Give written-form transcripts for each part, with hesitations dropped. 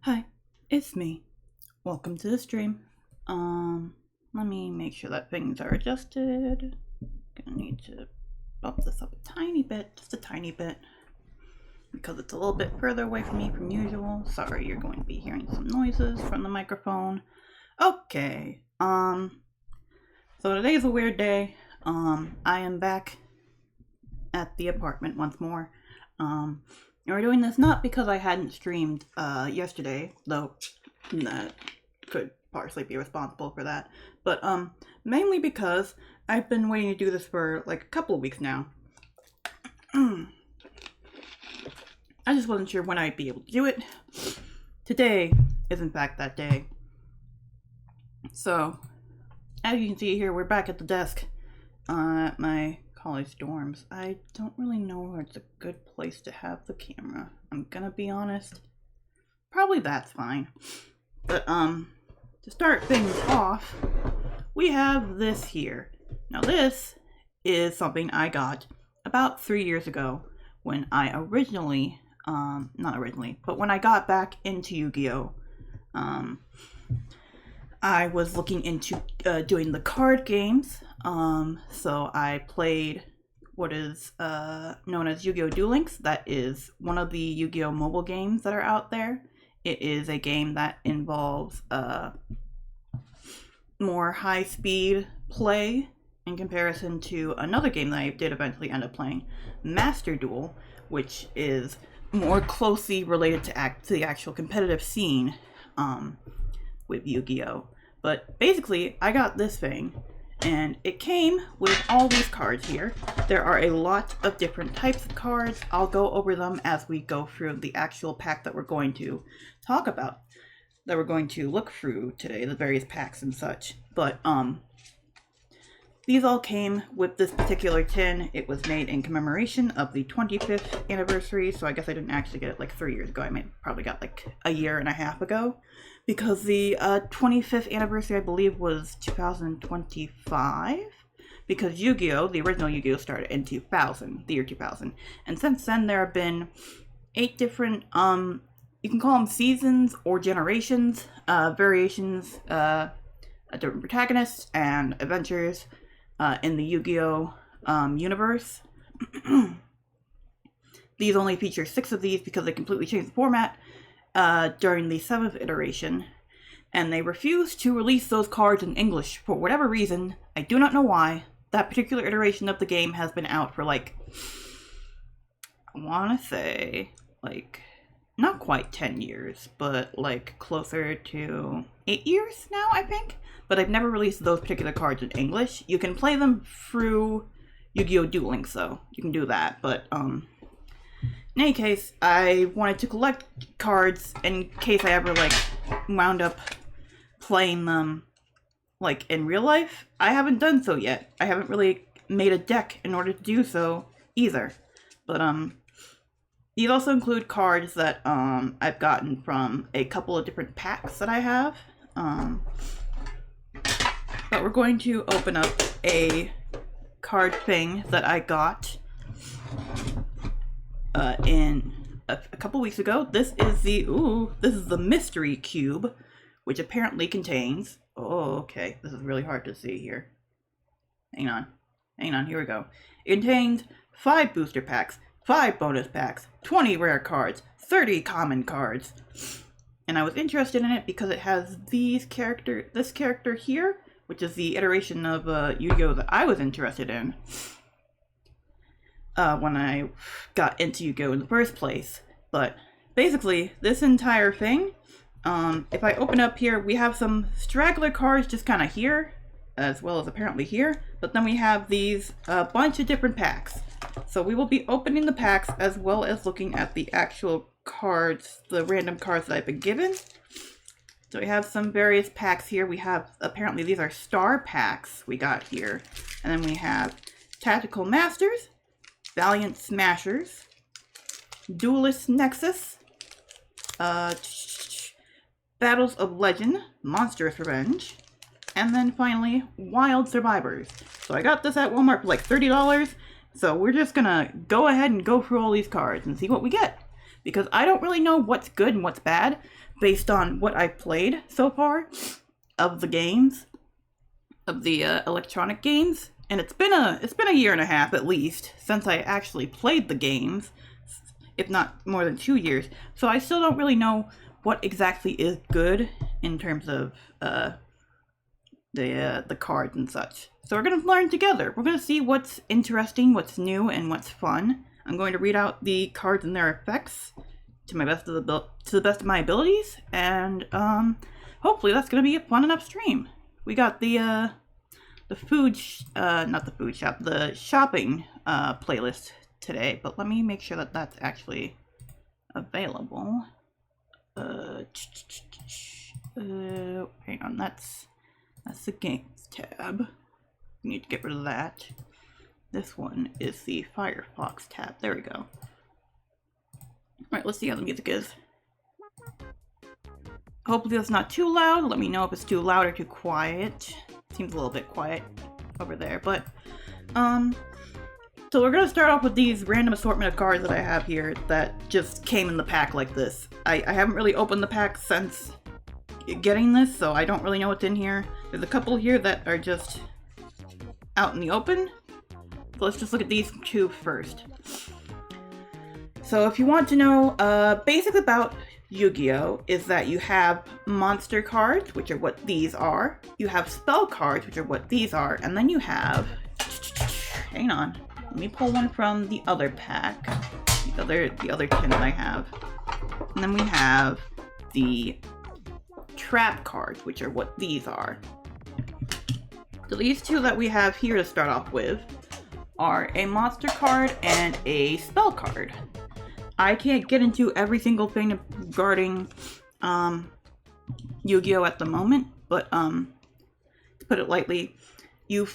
Hi, it's me. Welcome to the stream. Let me make sure that things are adjusted. Gonna need to bump this up a tiny bit, just a tiny bit, because it's a little bit further away from me from usual. Sorry, you're going to be hearing some noises from the microphone. Okay, so today's a weird day. I am back at the apartment once more. And we're doing this not because I hadn't streamed yesterday, though that could partially be responsible for that, but mainly because I've been waiting to do this for like a couple of weeks now. I just wasn't sure when I'd be able to do it. Today is in fact that day. So, as you can see here, we're back at the desk at my college dorms. I don't really know where it's a good place to have the camera. I'm gonna be honest. Probably that's fine. But to start things off, we have this here. Now this is something I got about 3 years ago when I originally, not originally, but when I got back into Yu-Gi-Oh! I was looking into doing the card games. So I played what is known as Yu-Gi-Oh! Duel Links. That is one of the Yu-Gi-Oh! Mobile games that are out there. It is a game that involves more high-speed play in comparison to another game that I did eventually end up playing, Master Duel, which is more closely related to the actual competitive scene with Yu-Gi-Oh! But basically, I got this thing, and it came with all these cards here. There are a lot of different types of cards. I'll go over them as we go through the actual pack that we're going to talk about, that we're going to look through today, the various packs and such. But these all came with this particular tin. It was made in commemoration of the 25th anniversary, so I guess I didn't actually get it like 3 years ago. I probably got like a year and a half ago, because the 25th anniversary, I believe, was 2025, because Yu-Gi-Oh!, the original Yu-Gi-Oh! Started in 2000, the year 2000, and since then there have been 8 different, you can call them seasons or generations, variations, different protagonists and adventures in the Yu-Gi-Oh! Universe. These only feature 6 of these because they completely changed the format during the 7th iteration, and they refused to release those cards in English for whatever reason. I do not know why. That particular iteration of the game has been out for like, I want to say, like, not quite 10 years, but like closer to 8 years now, I think. But I've never released those particular cards in English. You can play them through Yu-Gi-Oh! Duel Links, though. You can do that, but in any case, I wanted to collect cards in case I ever, like, wound up playing them, like, in real life. I haven't done so yet. I haven't really made a deck in order to do so, either. But, these also include cards that, I've gotten from a couple of different packs that I have. But we're going to open up a card thing that I got in a couple weeks ago. This is the mystery cube, which apparently contains, okay, this is really hard to see here. Hang on, here we go. It contains 5 booster packs, 5 bonus packs, 20 rare cards, 30 common cards. And I was interested in it because it has this character here, which is the iteration of Yu-Gi-Oh! That I was interested in when I got into Yu-Gi-Oh! In the first place. But basically, this entire thing, if I open up here, we have some straggler cards just kind of here, as well as apparently here, but then we have these bunch of different packs. So we will be opening the packs as well as looking at the actual cards, the random cards that I've been given. So we have some various packs here. We have, apparently these are star packs we got here. And then we have Tactical Masters, Valiant Smashers, Duelist Nexus, Battles of Legend, Monstrous Revenge, and then finally, Wild Survivors. So I got this at Walmart for like $30, so we're just gonna go ahead and go through all these cards and see what we get. Because I don't really know what's good and what's bad, based on what I've played so far of the games, of the electronic games, and it's been a year and a half at least since I actually played the games, if not more than 2 years. So I still don't really know what exactly is good in terms of the cards and such. So we're gonna learn together. We're gonna see what's interesting, what's new, and what's fun. I'm going to read out the cards and their effects to the best of my abilities, and hopefully that's gonna be a fun enough stream. We got the shopping playlist today, but let me make sure that that's actually available. Hang on, that's the games tab. We need to get rid of that. This one is the Firefox tab. There we go. Alright, let's see how the music is. Hopefully that's not too loud. Let me know if it's too loud or too quiet. Seems a little bit quiet over there, but so we're gonna start off with these random assortment of cards that I have here that just came in the pack like this. I haven't really opened the pack since getting this, so I don't really know what's in here. There's a couple here that are just out in the open. So let's just look at these two first. So if you want to know basically about Yu-Gi-Oh! Is that you have monster cards, which are what these are. You have spell cards, which are what these are. And then you have... Hang on. Let me pull one from the other pack. The other tin that I have. And then we have the trap cards, which are what these are. So these two that we have here to start off with are a monster card and a spell card. I can't get into every single thing regarding Yu-Gi-Oh! At the moment, but to put it lightly, you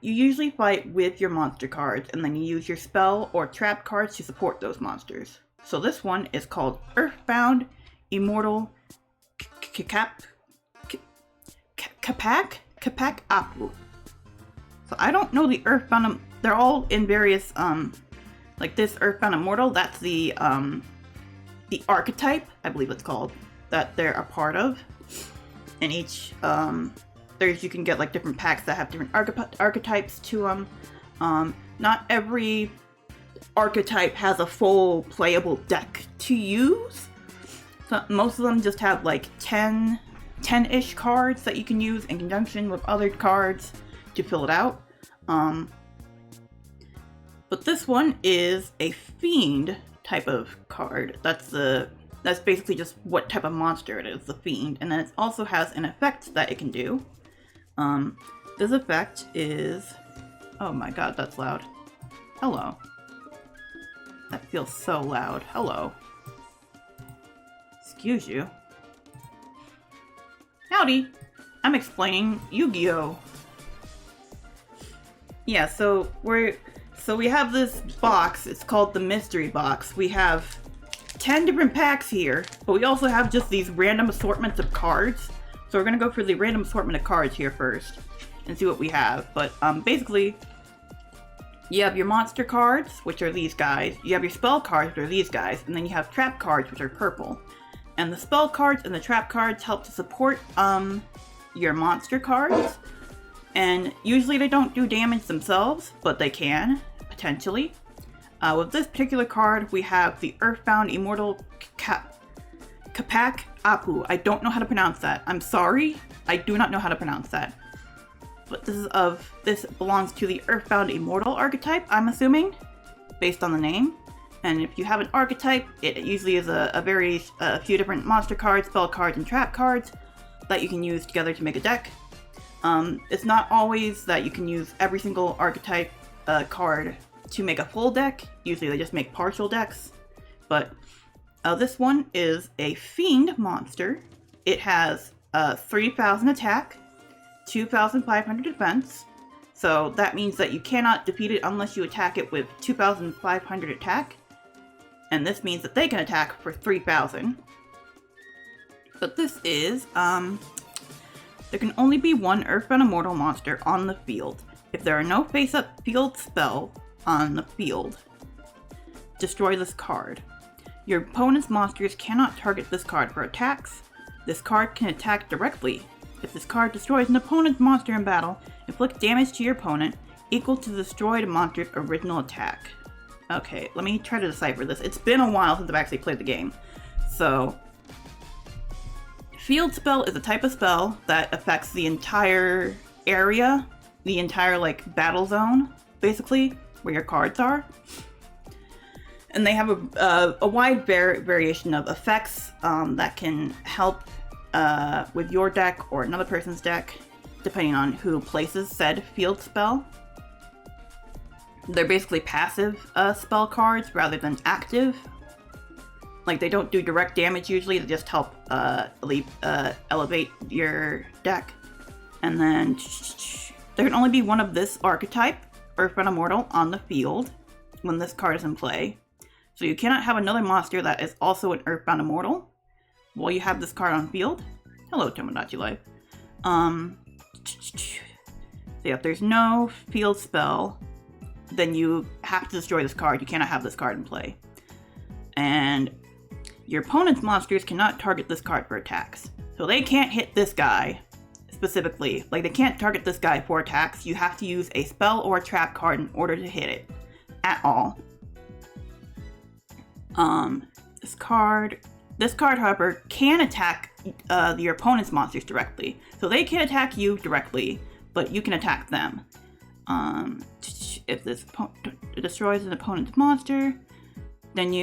usually fight with your monster cards, and then you use your spell or trap cards to support those monsters. So this one is called Earthbound Immortal Capac Apu. So I don't know the Earthbound. They're all in various like this Earthbound Immortal, that's the archetype, I believe it's called, that they're a part of. And each, you can get like different packs that have different archetypes to them. Not every archetype has a full playable deck to use. So most of them just have like 10-ish cards that you can use in conjunction with other cards to fill it out. But this one is a fiend type of card. That's basically just what type of monster it is, the fiend. And then it also has an effect that it can do. This effect is... Oh my god, that's loud. Hello. That feels so loud. Hello. Excuse you. Howdy. I'm explaining Yu-Gi-Oh! Yeah, so we have this box. It's called the mystery box. We have 10 different packs here, but we also have just these random assortments of cards. So we're gonna go for the random assortment of cards here first and see what we have. But basically, you have your monster cards, which are these guys. You have your spell cards, which are these guys, and then you have trap cards, which are purple. And the spell cards and the trap cards help to support your monster cards. And usually they don't do damage themselves, but they can, potentially. With this particular card, we have the Earthbound Immortal Capac Apu. I don't know how to pronounce that. I'm sorry. I do not know how to pronounce that. But this belongs to the Earthbound Immortal archetype, I'm assuming, based on the name. And if you have an archetype, it usually is a few different monster cards, spell cards, and trap cards that you can use together to make a deck. It's not always that you can use every single archetype card to make a full deck. Usually they just make partial decks. But this one is a fiend monster. It has 3,000 attack, 2,500 defense. So that means that you cannot defeat it unless you attack it with 2,500 attack. And this means that they can attack for 3,000. But this is, there can only be one Earthbound Immortal monster on the field. If there are no face-up field spell on the field, destroy this card. Your opponent's monsters cannot target this card for attacks. This card can attack directly. If this card destroys an opponent's monster in battle, inflict damage to your opponent equal to the destroyed monster's original attack. Okay, let me try to decipher this. It's been a while since I've actually played the game. So, Field Spell is a type of spell that affects the entire area, the entire, like, battle zone, basically, where your cards are. And they have a wide variation of effects that can help with your deck or another person's deck, depending on who places said field spell. They're basically passive spell cards rather than active. Like, they don't do direct damage usually, they just help elevate your deck. And then there can only be one of this archetype, Earthbound Immortal, on the field when this card is in play. So you cannot have another monster that is also an Earthbound Immortal while you have this card on field. Hello, Tomodachi Life. So yeah, if there's no field spell, then you have to destroy this card. You cannot have this card in play. And your opponent's monsters cannot target this card for attacks. So they can't hit this guy specifically. Like, they can't target this guy for attacks. You have to use a spell or a trap card in order to hit it at all. This card, however, can attack your opponent's monsters directly. So they can attack you directly, but you can attack them. If this destroys an opponent's monster, then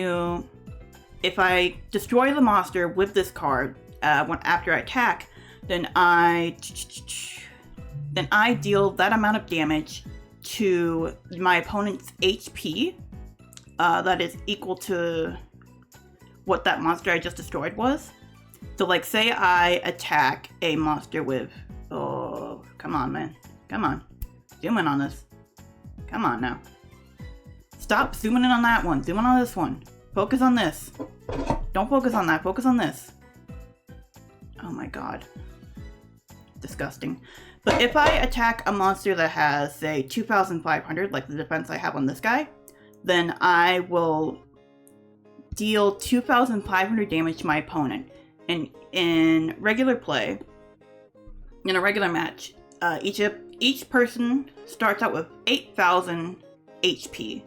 if I destroy the monster with this card after I attack, then I deal that amount of damage to my opponent's HP. That is equal to what that monster I just destroyed was. So, like, say I attack a monster with... Oh, come on, man. Come on. Zoom in on this. Come on, now. Stop zooming in on that one. Zoom in on this one. Focus on this. Don't focus on that. Focus on this. Oh my god. Disgusting. But if I attack a monster that has, say, 2,500, like the defense I have on this guy, then I will deal 2,500 damage to my opponent. And in regular play, in a regular match, each person starts out with 8,000 HP.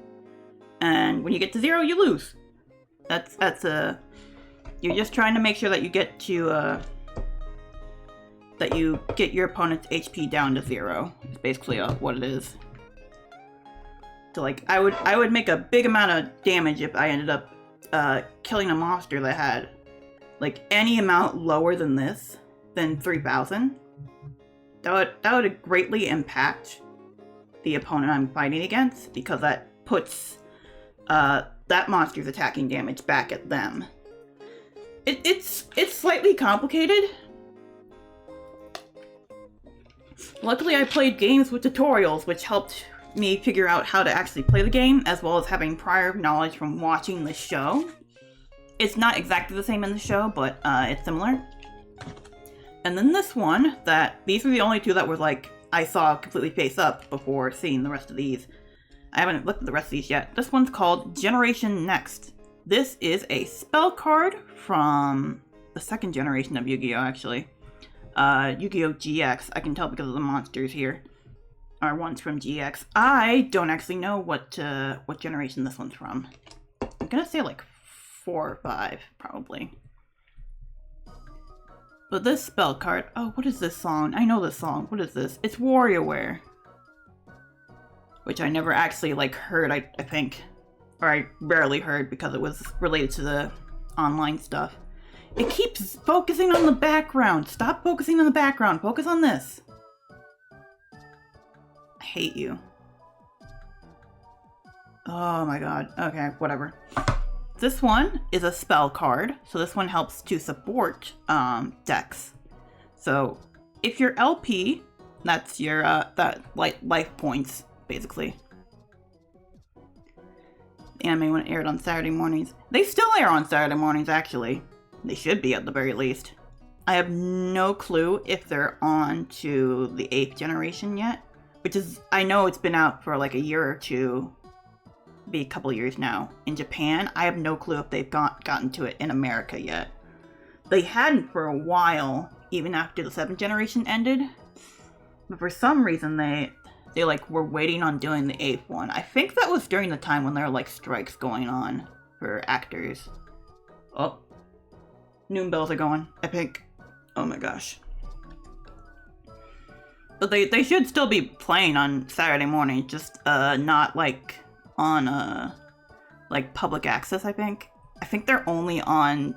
And when you get to 0, you lose. You're just trying to make sure that you get to, that you get your opponent's HP down to 0. It's basically what it is. So, like, I would make a big amount of damage if I ended up killing a monster that had, like, any amount lower than 3,000. That would greatly impact the opponent I'm fighting against, because that puts that monster's attacking damage back at them. It's slightly complicated. Luckily, I played games with tutorials, which helped me figure out how to actually play the game, as well as having prior knowledge from watching the show. It's not exactly the same in the show, but it's similar. And then this one, these were the only two that were, like, I saw completely face up before seeing the rest of these. I haven't looked at the rest of these yet. This one's called Generation Next. This is a spell card from the second generation of Yu-Gi-Oh, actually. Yu-Gi-Oh! GX. I can tell because of the monsters here are ones from GX. I don't actually know what generation this one's from. I'm gonna say like 4 or 5, probably. But this spell card... Oh, what is this song? I know this song. What is this? It's WarioWare. Which I never actually, like, heard, I think. Or I barely heard because it was related to the online stuff. It keeps focusing on the background. Stop focusing on the background. Focus on this. I hate you. Oh my god. Okay, whatever. This one is a spell card, so this one helps to support decks. So if you're LP, that's your life points, basically. The anime when it aired on Saturday mornings. They still air on Saturday mornings, actually. They should be at the very least. I have no clue if they're on to the 8th generation yet, which is, I know it's been out for like a year or two. Be a couple years now. In Japan, I have no clue if they've gotten to it in America yet. They hadn't for a while, even after the 7th generation ended. But for some reason, they like were waiting on doing the 8th one. I think that was during the time when there were like strikes going on for actors. Oh, noon bells are going. Epic. Oh my gosh. But they should still be playing on Saturday morning, just not like on like public access, I think. I think they're only on,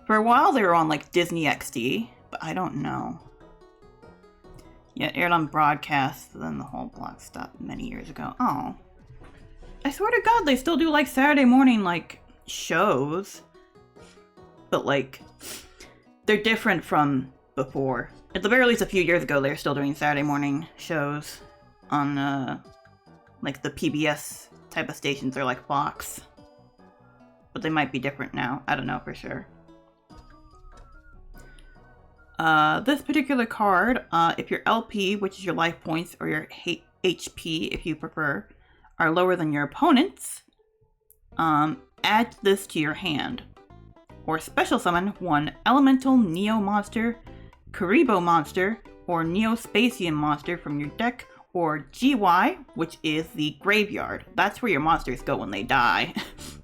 for a while they were on like Disney XD, but I don't know. Yeah, aired on broadcast, then the whole block stopped many years ago. Oh. I swear to God, they still do like Saturday morning like shows. But like, they're different from before. At the very least, a few years ago, they were still doing Saturday morning shows on like the PBS type of stations or like Fox. But they might be different now. I don't know for sure. This particular card, if your LP, which is your life points, or your HP, if you prefer, are lower than your opponent's, add this to your hand. Or special summon one Elemental Neo Monster, Kuriboh Monster, or Neo-Spacian Monster from your deck, or GY, which is the graveyard. That's where your monsters go when they die.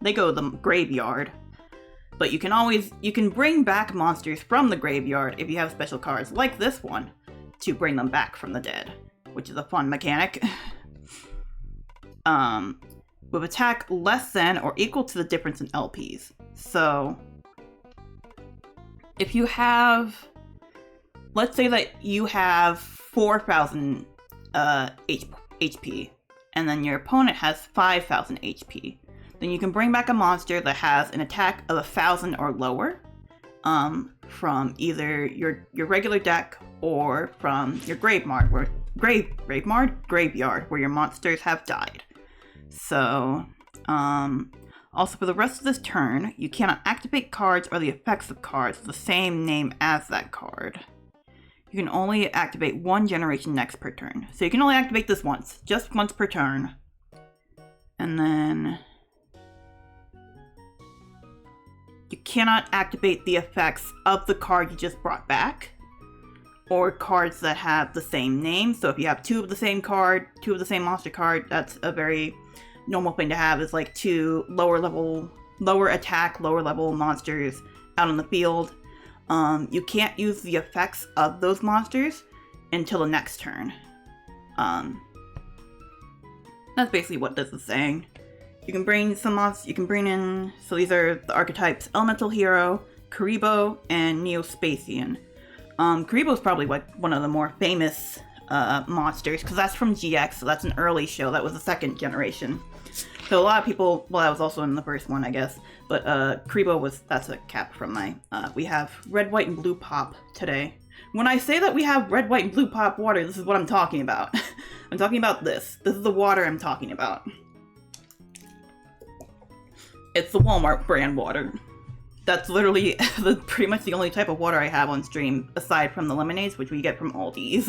They go to the graveyard. But you can bring back monsters from the graveyard if you have special cards like this one to bring them back from the dead, which is a fun mechanic. With attack less than or equal to the difference in LPs. So if you have, let's say that you have 4,000 HP, and then your opponent has 5,000 HP. Then you can bring back a monster that has an attack of 1,000 or lower, from either your regular deck or from your graveyard, where your monsters have died. So, also for the rest of this turn, you cannot activate cards or the effects of cards with the same name as that card. You can only activate one Generation Next per turn. So you can only activate this once, just once per turn. And then you cannot activate the effects of the card you just brought back, or cards that have the same name. So if you have two of the same card, two of the same monster card, that's a very normal thing to have, is like two lower attack, lower level monsters out on the field. You can't use the effects of those monsters until the next turn. That's basically what this is saying. You can bring some monsters, you can bring in, so these are the archetypes: Elemental Hero, Kuriboh, and Neo-Spacian. Kuriboh is probably like one of the more famous monsters, because that's from GX, so that's an early show. That was the 2nd generation. So a lot of people, well, that was also in the first one, I guess, but Kuriboh that's a cap from my, we have red, white, and blue pop today. When I say that we have red, white, and blue pop water, this is what I'm talking about. I'm talking about this. This is the water I'm talking about. It's the Walmart brand water. That's literally pretty much the only type of water I have on stream, aside from the lemonades, which we get from Aldi's.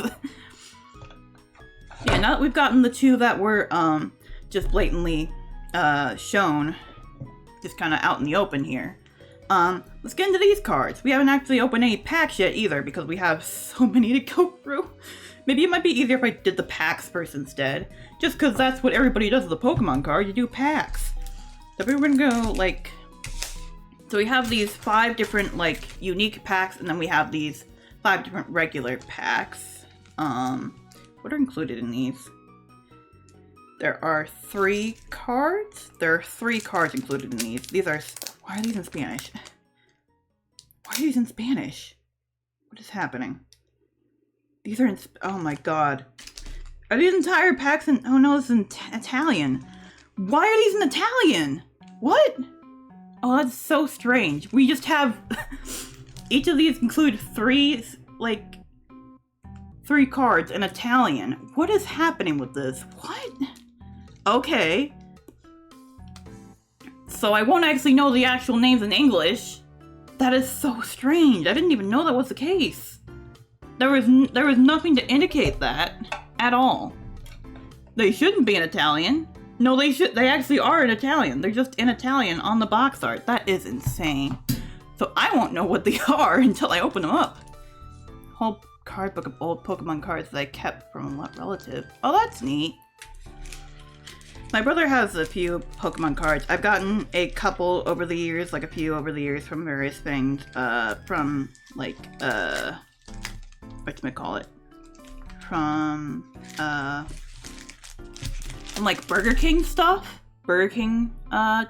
Yeah, now that we've gotten the two that were just blatantly shown, just kind of out in the open here, let's get into these cards. We haven't actually opened any packs yet either, because we have so many to go through. Maybe it might be easier if I did the packs first instead, just because that's what everybody does with the Pokemon card. You do packs. So we're gonna go like, so we have these 5 different like unique packs, and then we have these 5 different regular packs. What are included in these? There are 3 cards. There are 3 cards included in these. These are, why are these in Spanish? Why are these in Spanish? What is happening? These are in, oh my god. Are these entire packs in, oh no, this is in Italian. Why are these in Italian? What? Oh, that's so strange. We just have, each of these include 3 cards in Italian. What is happening with this? What? Okay. So I won't actually know the actual names in English. That is so strange. I didn't even know that was the case. There was nothing to indicate that at all. They shouldn't be in Italian. No, they actually are in Italian. They're just in Italian on the box art. That is insane. So I won't know what they are until I open them up. Whole card book of old Pokemon cards that I kept from a relative. Oh, that's neat. My brother has a few Pokemon cards. I've gotten a couple over the years, like a few over the years from various things. From like, whatchamacallit? From like Burger King stuff. Burger King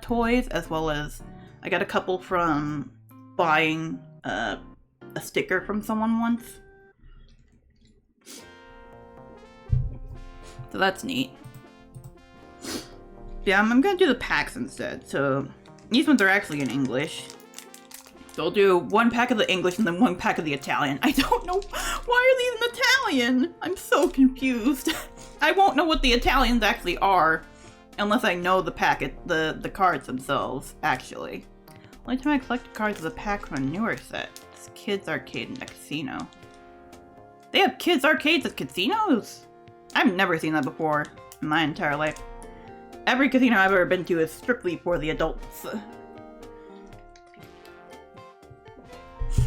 toys, as well as I got a couple from buying a sticker from someone once. So that's neat. Yeah, I'm gonna do the packs instead. So these ones are actually in English. So I'll do one pack of the English and then one pack of the Italian. I don't know, why are these in Italian? I'm so confused. I won't know what the Italians actually are unless I know the the cards themselves, actually. Only time I collected cards is a pack from a newer set. It's Kids Arcade and a casino. They have kids arcades at casinos? I've never seen that before in my entire life. Every casino I've ever been to is strictly for the adults.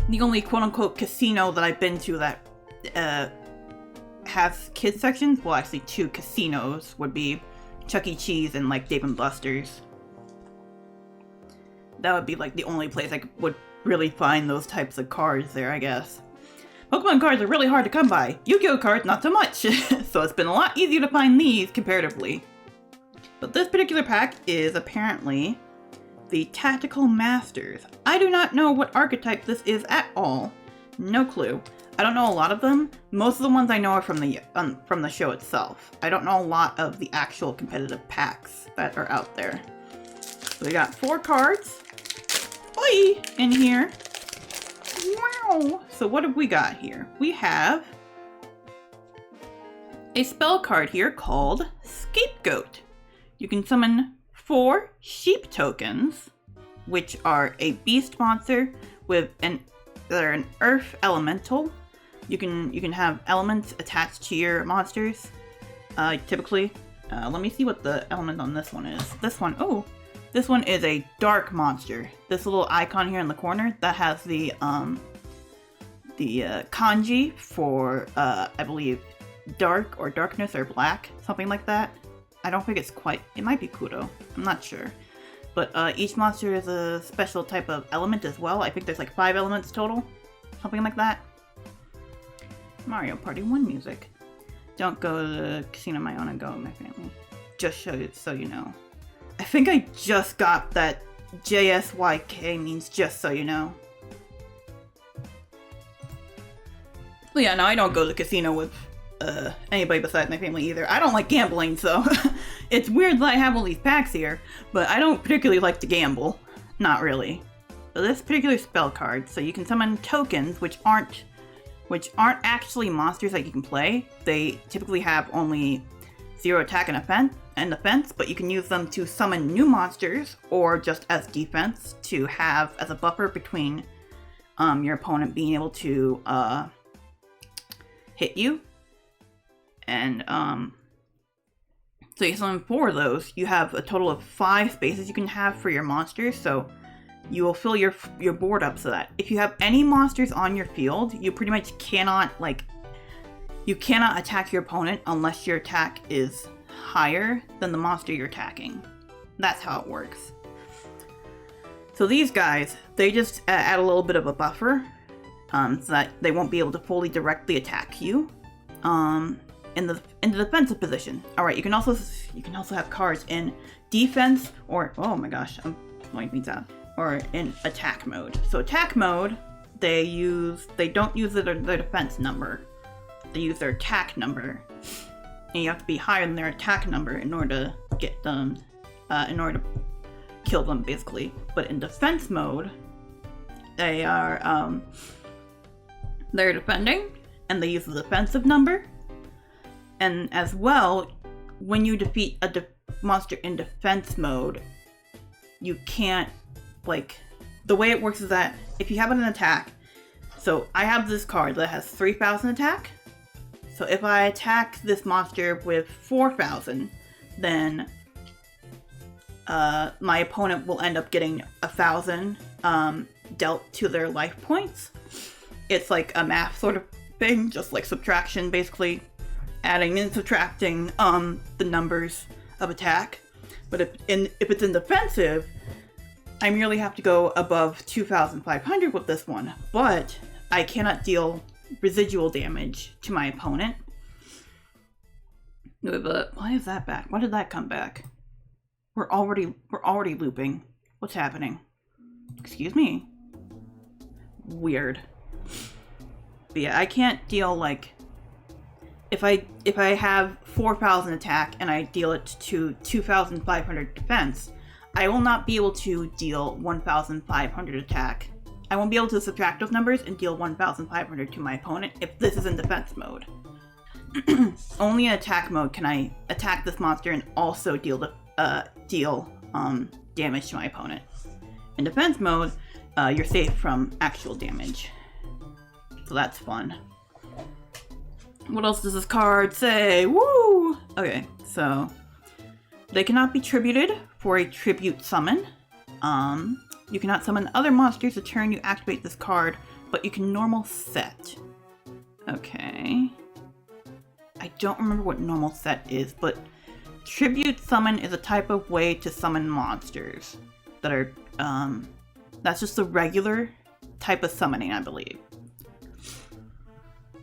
The only quote-unquote casino that I've been to that has kids sections, well actually 2 casinos, would be Chuck E. Cheese and like Dave & Buster's. That would be like the only place I would really find those types of cards there, I guess. Pokemon cards are really hard to come by. Yu-Gi-Oh cards, not so much. So it's been a lot easier to find these comparatively. But this particular pack is apparently the Tactical Masters. I do not know what archetype this is at all. No clue. I don't know a lot of them. Most of the ones I know are from the show itself. I don't know a lot of the actual competitive packs that are out there. So we got 4 cards. Oi! In here. Wow! So what have we got here? We have a spell card here called Scapegoat. You can summon 4 sheep tokens, which are a beast monster with they're an earth elemental. You can have elements attached to your monsters. Typically, let me see what the element on this one is. This one is a dark monster. This little icon here in the corner that has the kanji for I believe dark or darkness or black, something like that. I don't think it's quite, it might be Kudo, I'm not sure. But each monster is a special type of element as well. I think there's like 5 elements total, something like that. Mario Party 1 music. Don't go to the casino my own and go with my family. Just so you know. I think I just got that JSYK means just so you know. Well, yeah, no, I don't go to the casino with anybody besides my family either. I don't like gambling, so it's weird that I have all these packs here, but I don't particularly like to gamble. Not really. So this particular spell card, so you can summon tokens which aren't actually monsters that you can play. They typically have only 0 attack and defense, but you can use them to summon new monsters or just as defense to have as a buffer between your opponent being able to hit you. And so you summon 4 of those. You have a total of 5 spaces you can have for your monsters, so you will fill your board up so that if you have any monsters on your field, you pretty much cannot attack your opponent unless your attack is higher than the monster you're attacking. That's how it works. So these guys, they just add a little bit of a buffer so that they won't be able to fully directly attack you in the defensive position. All right, you can also have cards in defense or, oh my gosh, I'm blowing things out, or in attack mode. So attack mode, they don't use their defense number. They use their attack number. And you have to be higher than their attack number in order to get them, in order to kill them, basically. But in defense mode, they are, they're defending, and they use the defensive number. And as well, when you defeat a monster in defense mode, you can't, the way it works is that if you have an attack, so I have this card that has 3,000 attack. So if I attack this monster with 4,000, then my opponent will end up getting 1,000 dealt to their life points. It's like a math sort of thing, just like subtraction, basically. Adding and subtracting the numbers of attack. But if it's in defensive, I merely have to go above 2,500 with this one. But I cannot deal residual damage to my opponent. But why is that back? Why did that come back? We're already looping. What's happening? Excuse me. Weird. But yeah, I can't deal like if I have 4,000 attack and I deal it to 2,500 defense, I will not be able to deal 1,500 attack. I won't be able to subtract those numbers and deal 1,500 to my opponent if this is in defense mode. Only in attack mode can I attack this monster and also deal damage to my opponent. In defense mode, you're safe from actual damage. So that's fun. What else does this card say? Woo! Okay, so they cannot be tributed for a tribute summon. You cannot summon other monsters the turn you activate this card, but you can normal set. Okay. I don't remember what normal set is, but tribute summon is a type of way to summon monsters that are, that's just the regular type of summoning, I believe.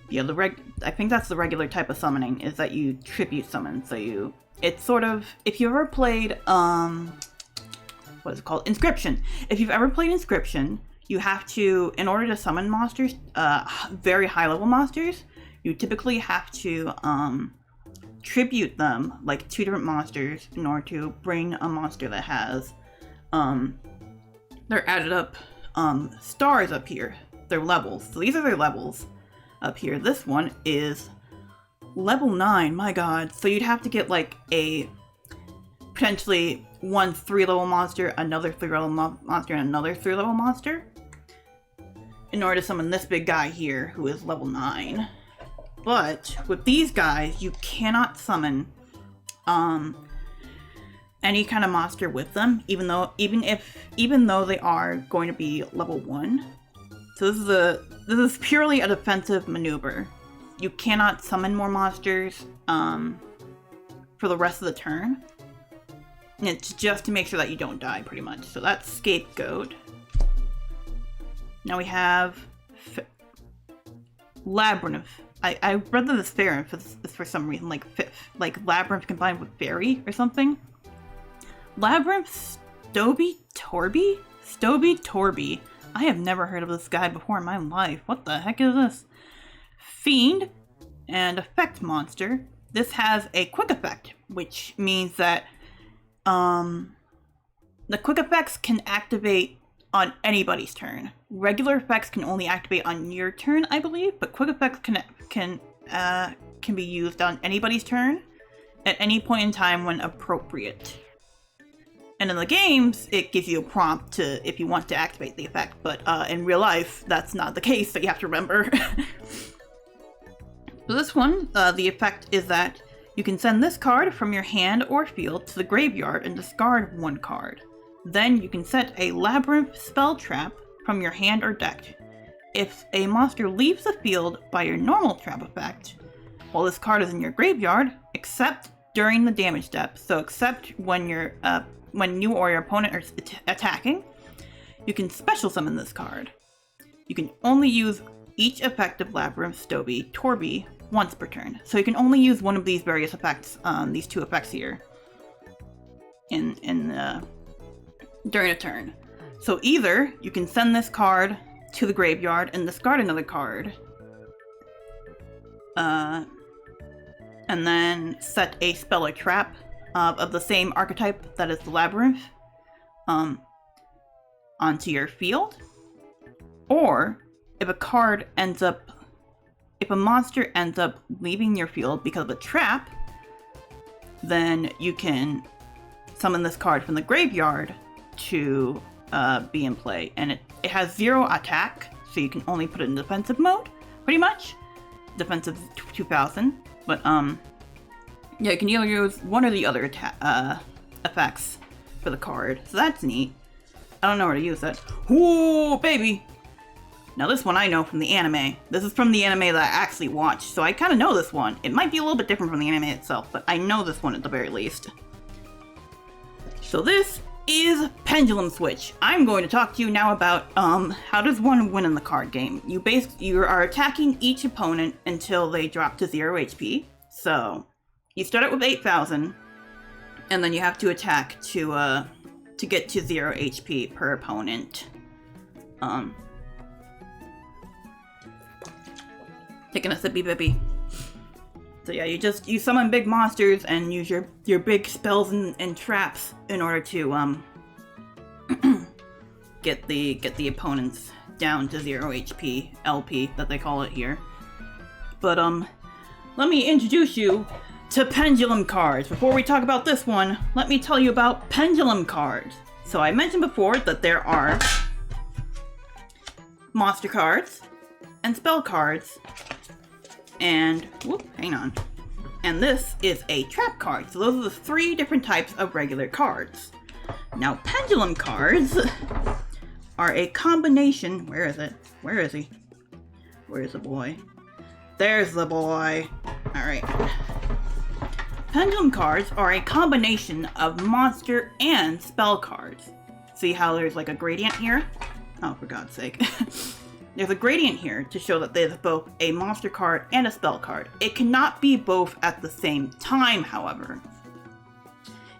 Yeah, I think that's the regular type of summoning, is that you tribute summon. So it's sort of, if you ever played, what is it called? Inscription. If you've ever played Inscription, you have to, in order to summon monsters, very high level monsters, you typically have to, tribute them, like 2 different monsters, in order to bring a monster that has, their added up, stars up here. Their levels. So these are their levels. Up here, this one is level 9, my god. So you'd have to get like a potentially one 3-level monster, another 3-level monster, and another 3-level monster in order to summon this big guy here who is level 9. But with these guys, you cannot summon any kind of monster with them, even though they are going to be level 1. So this is purely a defensive maneuver. You cannot summon more monsters for the rest of the turn. And it's just to make sure that you don't die, pretty much. So that's Scapegoat. Now we have Labyrinth. I read that this fairy for some reason, like Labyrinth combined with Fairy or something. Labyrinth Stoby Torby. I have never heard of this guy before in my life. What the heck is this? Fiend and Effect Monster. This has a quick effect, which means that the quick effects can activate on anybody's turn. Regular effects can only activate on your turn, I believe, but quick effects can be used on anybody's turn at any point in time when appropriate. And in the games, it gives you a prompt to if you want to activate the effect, but in real life, that's not the case, so you have to remember. So this one, the effect is that you can send this card from your hand or field to the graveyard and discard 1 card. Then you can set a Labyrinth spell trap from your hand or deck. If a monster leaves the field by your normal trap effect, while this card is in your graveyard, except during the damage step, so except when you or your opponent are attacking, you can special summon this card. You can only use each effective Labyrinth, Stoby, Torby once per turn. So you can only use one of these various effects, these 2 effects here, during a turn. So either you can send this card to the graveyard and discard another card, and then set a spell or trap of the same archetype that is the Labyrinth onto your field. Or if a monster ends up leaving your field because of a trap, then you can summon this card from the graveyard to be in play. And it has 0 attack, so you can only put it in defensive mode, pretty much. Defensive 2000, but yeah, you can either use one or the other effects for the card, so that's neat. I don't know where to use that. Ooh, baby! Now this one I know from the anime. This is from the anime that I actually watched, so I kind of know this one. It might be a little bit different from the anime itself, but I know this one at the very least. So this is Pendulum Switch. I'm going to talk to you now about how does one win in the card game. You are attacking each opponent until they drop to 0 HP. So you start out with 8,000, and then you have to attack to get to 0 HP per opponent. Taking a sippy bippy. So yeah, you summon big monsters and use your big spells and traps in order to get the opponents down to 0 HP, LP that they call it here. But let me introduce you to pendulum cards. Before we talk about this one, let me tell you about pendulum cards. So I mentioned before that there are monster cards and spell cards. And, whoop, hang on. And this is a trap card. So those are the 3 different types of regular cards. Now, pendulum cards are a combination. Where is it? Where is he? Where's the boy? There's the boy. Alright. Pendulum cards are a combination of monster and spell cards. See how there's like a gradient here? Oh, for God's sake. There's a gradient here to show that there's both a monster card and a spell card. It cannot be both at the same time, however.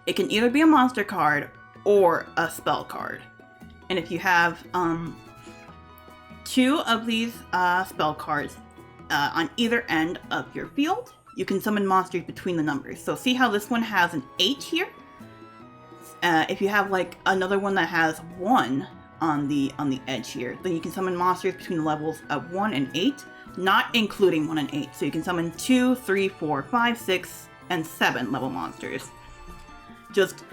It can either be a monster card or a spell card. And if you have 2 of these spell cards on either end of your field, you can summon monsters between the numbers. So see how this one has an 8 here? If you have like another one that has 1 on the edge here, then you can summon monsters between the levels of 1 and 8, not including 1 and 8. So you can summon 2, 3, 4, 5, 6, and 7 level monsters. Just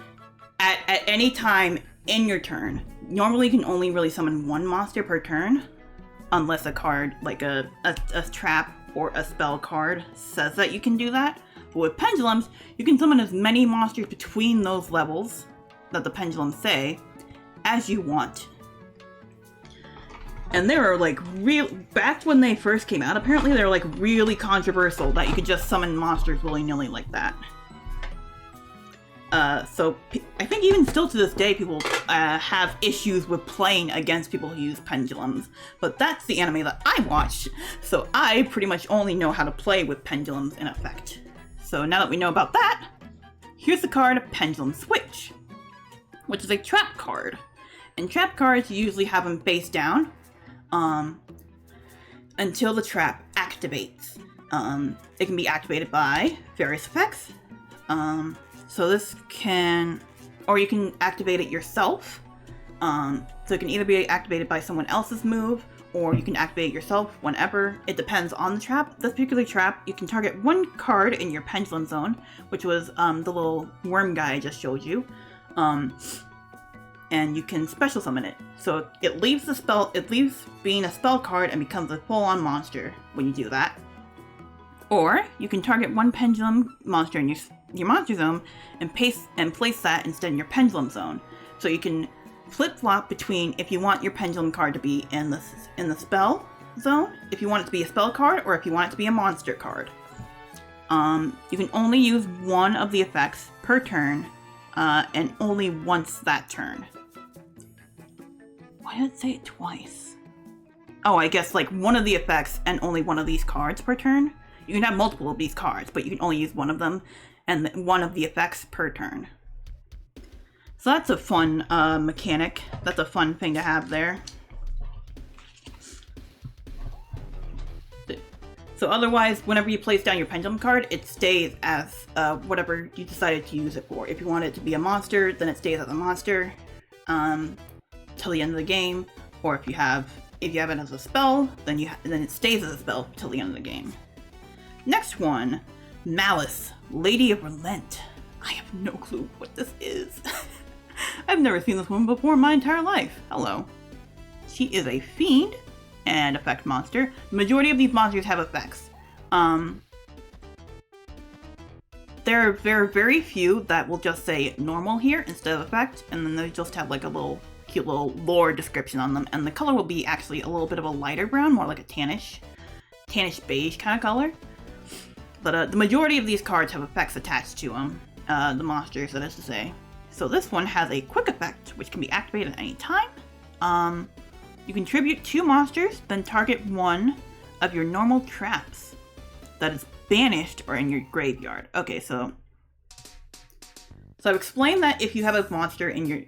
at any time in your turn. Normally you can only really summon 1 monster per turn, unless a card, like a trap or a spell card, says that you can do that. But with pendulums, you can summon as many monsters between those levels that the pendulums say as you want. And they were like back when they first came out, apparently they were like really controversial that you could just summon monsters willy-nilly like that. So I think even still to this day, people have issues with playing against people who use pendulums. But that's the anime that I watched, so I pretty much only know how to play with pendulums in effect. So now that we know about that, here's the card Pendulum Switch, which is a trap card. And trap cards, you usually have them face down until the trap activates. It can be activated by various effects. So this can, or you can activate it yourself. So it can either be activated by someone else's move, or you can activate it yourself whenever. It depends on the trap. This particular trap, you can target 1 card in your pendulum zone, which was the little worm guy I just showed you. And you can special summon it. So it leaves being a spell card and becomes a full-on monster when you do that. Or you can target 1 pendulum monster in your monster zone and place that instead in your pendulum zone. So you can flip-flop between if you want your pendulum card to be in the spell zone, if you want it to be a spell card, or if you want it to be a monster card. You can only use 1 of the effects per turn, and only once that turn. Why did it say it twice? Oh, I guess like 1 of the effects and only 1 of these cards per turn. You can have multiple of these cards, but you can only use 1 of them and 1 of the effects per turn. So that's a fun mechanic. That's a fun thing to have there. So otherwise, whenever you place down your pendulum card, it stays as whatever you decided to use it for. If you want it to be a monster, then it stays as a monster till the end of the game. Or if you have it as a spell, then it stays as a spell till the end of the game. Next one, Malice, Lady of Relent. I have no clue what this is. I've never seen this woman before in my entire life. Hello. She is a fiend and effect monster. The majority of these monsters have effects. There are very few that will just say normal here instead of effect, and then they just have like a little cute little lore description on them, and the color will be actually a little bit of a lighter brown, more like a tannish beige kind of color. But the majority of these cards have effects attached to them, the monsters, that is to say. So this one has a quick effect, which can be activated at any time. You can tribute 2 monsters, then target 1 of your normal traps that is banished or in your graveyard. Okay, so I've explained that if you have a monster in your...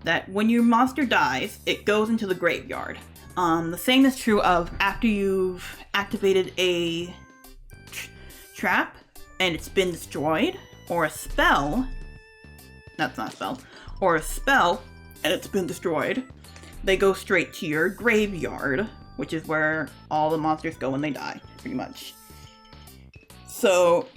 that when your monster dies, it goes into the graveyard. The same is true of after you've activated a trap and it's been destroyed, or a spell... that's not a spell. Or a spell and it's been destroyed. They go straight to your graveyard, which is where all the monsters go when they die, pretty much. So,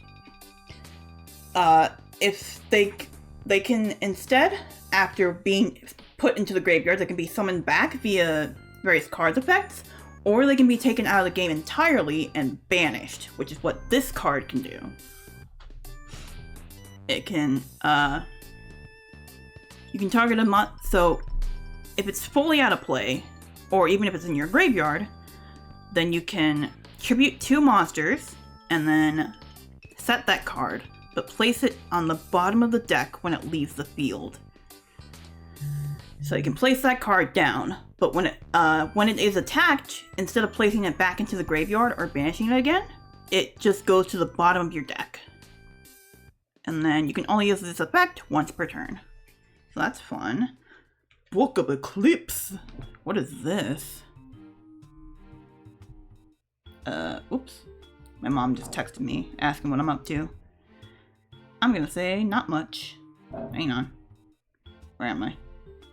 if they can instead, after being put into the graveyard, they can be summoned back via various cards effects, or they can be taken out of the game entirely and banished, which is what this card can do. It can, you can target a so if it's fully out of play, or even if it's in your graveyard, then you can tribute 2 monsters, and then set that card, but place it on the bottom of the deck when it leaves the field. So you can place that card down, but when it is attacked, instead of placing it back into the graveyard or banishing it again, it just goes to the bottom of your deck. And then you can only use this effect once per turn. So that's fun. Book of Eclipse. What is this? Oops. My mom just texted me asking what I'm up to. I'm gonna say not much. Hang on. Where am I?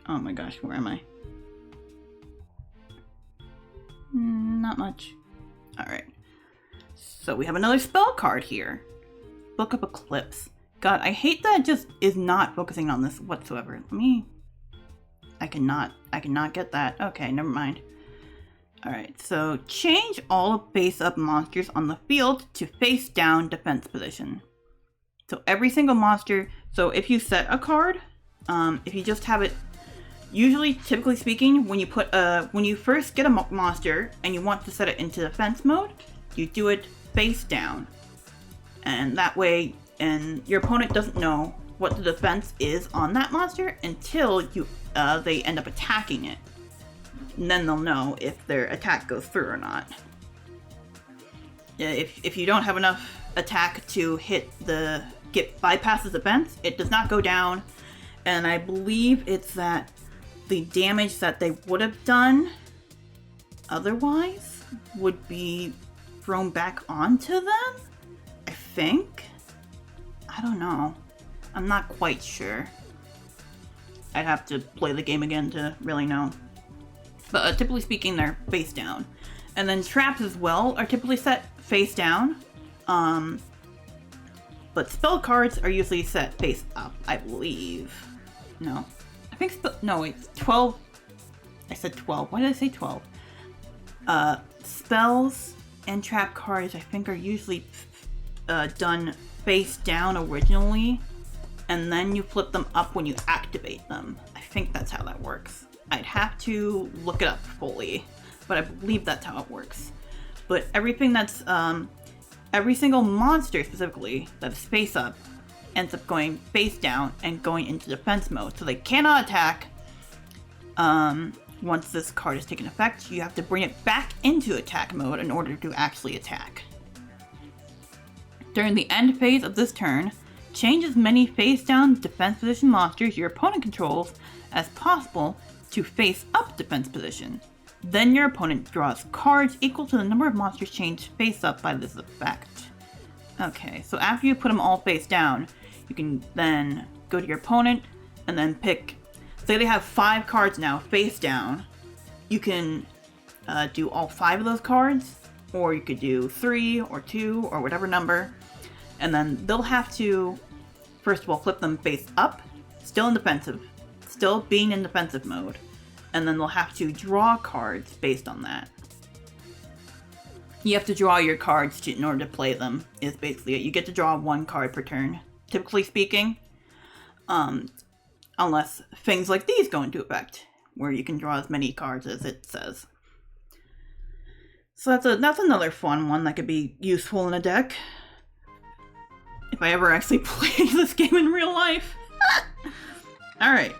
Oh my gosh, where am I? Not much. Alright. So we have another spell card here. Book of Eclipse. God, I hate that it just is not focusing on this whatsoever. I cannot get that. Okay, never mind. Alright, so change all face-up monsters on the field to face-down defense position. So every single monster, so if you set a card, if you just have it, usually, typically speaking, when you first get a monster and you want to set it into defense mode, you do it face down. And that way, and your opponent doesn't know what the defense is on that monster until they end up attacking it. And then they'll know if their attack goes through or not. If you don't have enough attack to bypass the defense, it does not go down. And I believe it's that the damage that they would have done otherwise would be thrown back onto them, I think. I don't know. I'm not quite sure. I'd have to play the game again to really know. But typically speaking, they're face down. And then traps as well are typically set face down. But spell cards are usually set face up, I believe. No. I think no, it's 12. I said 12. Why did I say 12? Spells and trap cards, I think, are usually done face down originally, and then you flip them up when you activate them. I think that's how that works. I'd have to look it up fully, but I believe that's how it works. But everything that's, every single monster specifically that's face up ends up going face down and going into defense mode. So they cannot attack once this card is taken effect. You have to bring it back into attack mode in order to actually attack. During the end phase of this turn, change as many face down defense position monsters your opponent controls as possible to face up defense position. Then your opponent draws cards equal to the number of monsters changed face up by this effect. Okay, so after you put them all face down, you can then go to your opponent and then pick, say they have 5 cards now face down. You can do all 5 of those cards, or you could do 3 or 2 or whatever number. And then they'll have to, first of all, flip them face up, still in defensive, still being in defensive mode. And then they'll have to draw cards based on that. You have to draw your cards in order to play them, is basically it. You get to draw 1 card per turn, typically speaking. unless things like these go into effect, where you can draw as many cards as it says. So that's another fun one that could be useful in a deck. If I ever actually play this game in real life. Alright.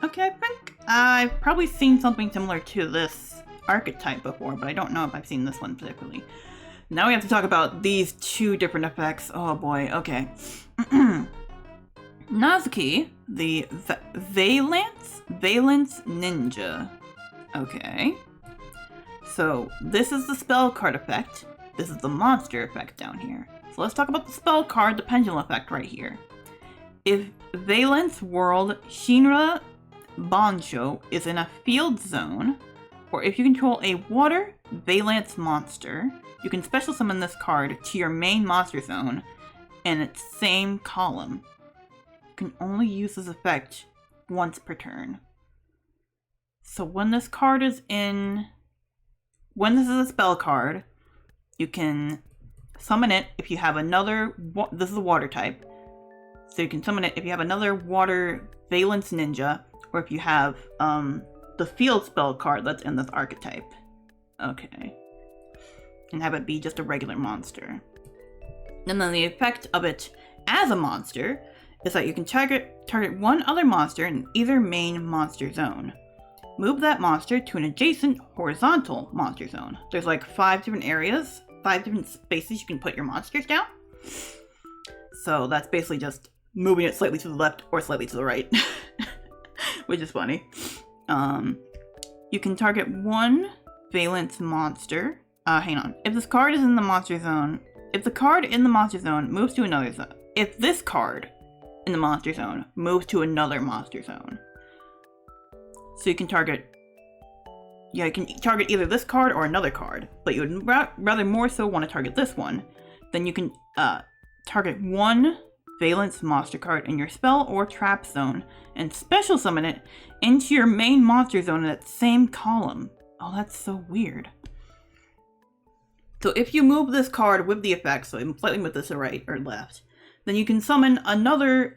Okay, I think I've probably seen something similar to this archetype before, but I don't know if I've seen this one particularly. Now we have to talk about these two different effects. Oh boy, okay. Nazuki, the Valence Ninja. Okay. So, this is the spell card effect. This is the monster effect down here. So let's talk about the spell card, the pendulum effect right here. If Valence World Shinra Bansho is in a field zone, or if you control a water Valence monster, you can special summon this card to your main monster zone in its same column. You can only use this effect once per turn. So when this card is in... When this is a spell card, you can summon it if you have another... This is a water type. So you can summon it if you have another water Valence Ninja, or if you have the field spell card that's in this archetype. Okay. And have it be just a regular monster. And then the effect of it as a monster is that you can target one other monster in either main monster zone. Move that monster to an adjacent horizontal monster zone. There's like 5 different areas, 5 different spaces you can put your monsters down. So that's basically just moving it slightly to the left or slightly to the right. Which is funny. You can target one Valence monster. Hang on. If this card is in the monster zone, if the card in the monster zone moves to another zone, if this card in the monster zone moves to another monster zone. So you can target, you can target either this card or another card, but you would rather more so want to target this one. Then you can target one Valence monster card in your spell or trap zone and special summon it into your main monster zone in that same column. Oh, that's so weird. So if you move this card with the effect, so I'm slightly move this to right or left, then you can summon another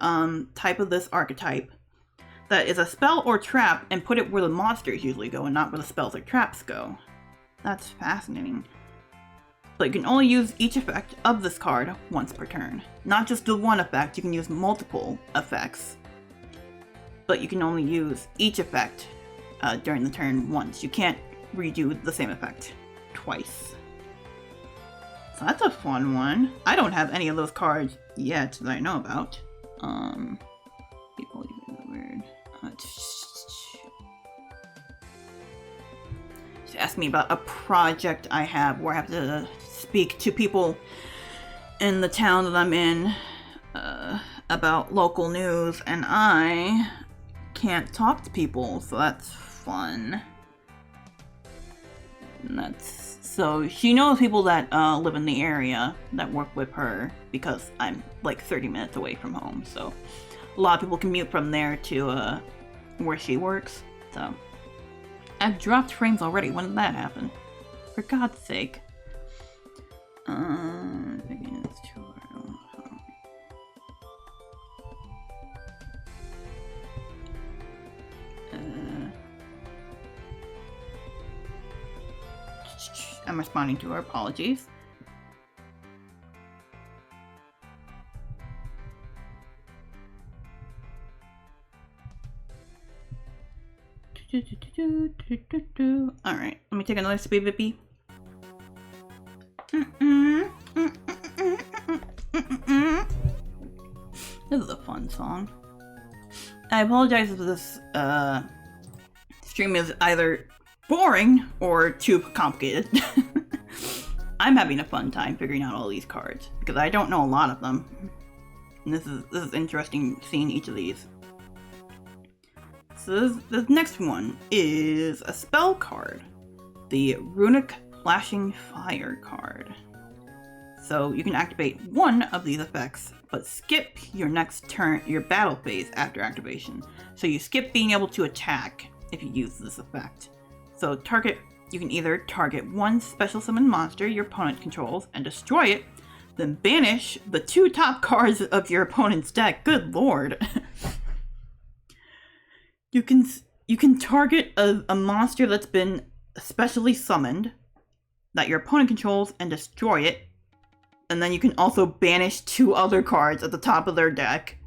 type of this archetype that is a spell or trap and put it where the monsters usually go and not where the spells or traps go. That's fascinating. But you can only use each effect of this card once per turn. Not just the one effect, you can use multiple effects. But you can only use each effect during the turn once. You can't redo the same effect twice. So that's a fun one. I don't have any of those cards yet that I know about. People using the word. She asked me about a project I have where I have to speak to people in the town that I'm in about local news, and I can't talk to people, so that's fun. And so she knows people that live in the area that work with her because I'm like 30 minutes away from home, so a lot of people commute from there to where she works. So I've dropped frames already. When did that happen? For God's sake. Maybe it's too hard. I'm responding to her apologies. Alright, let me take another speed vippy. This is a fun song. I apologize if this stream is either boring or too complicated. I'm having a fun time figuring out all these cards because I don't know a lot of them. And this is interesting seeing each of these. So this next one is a spell card, the Runic Flashing Fire card. So you can activate one of these effects, but skip your next turn, your battle phase after activation. So you skip being able to attack if you use this effect. So you can either target one special summon monster your opponent controls and destroy it, then banish the 2 top cards of your opponent's deck. Good lord. You can target a monster that's been specially summoned that your opponent controls and destroy it. And then you can also banish 2 other cards at the top of their deck.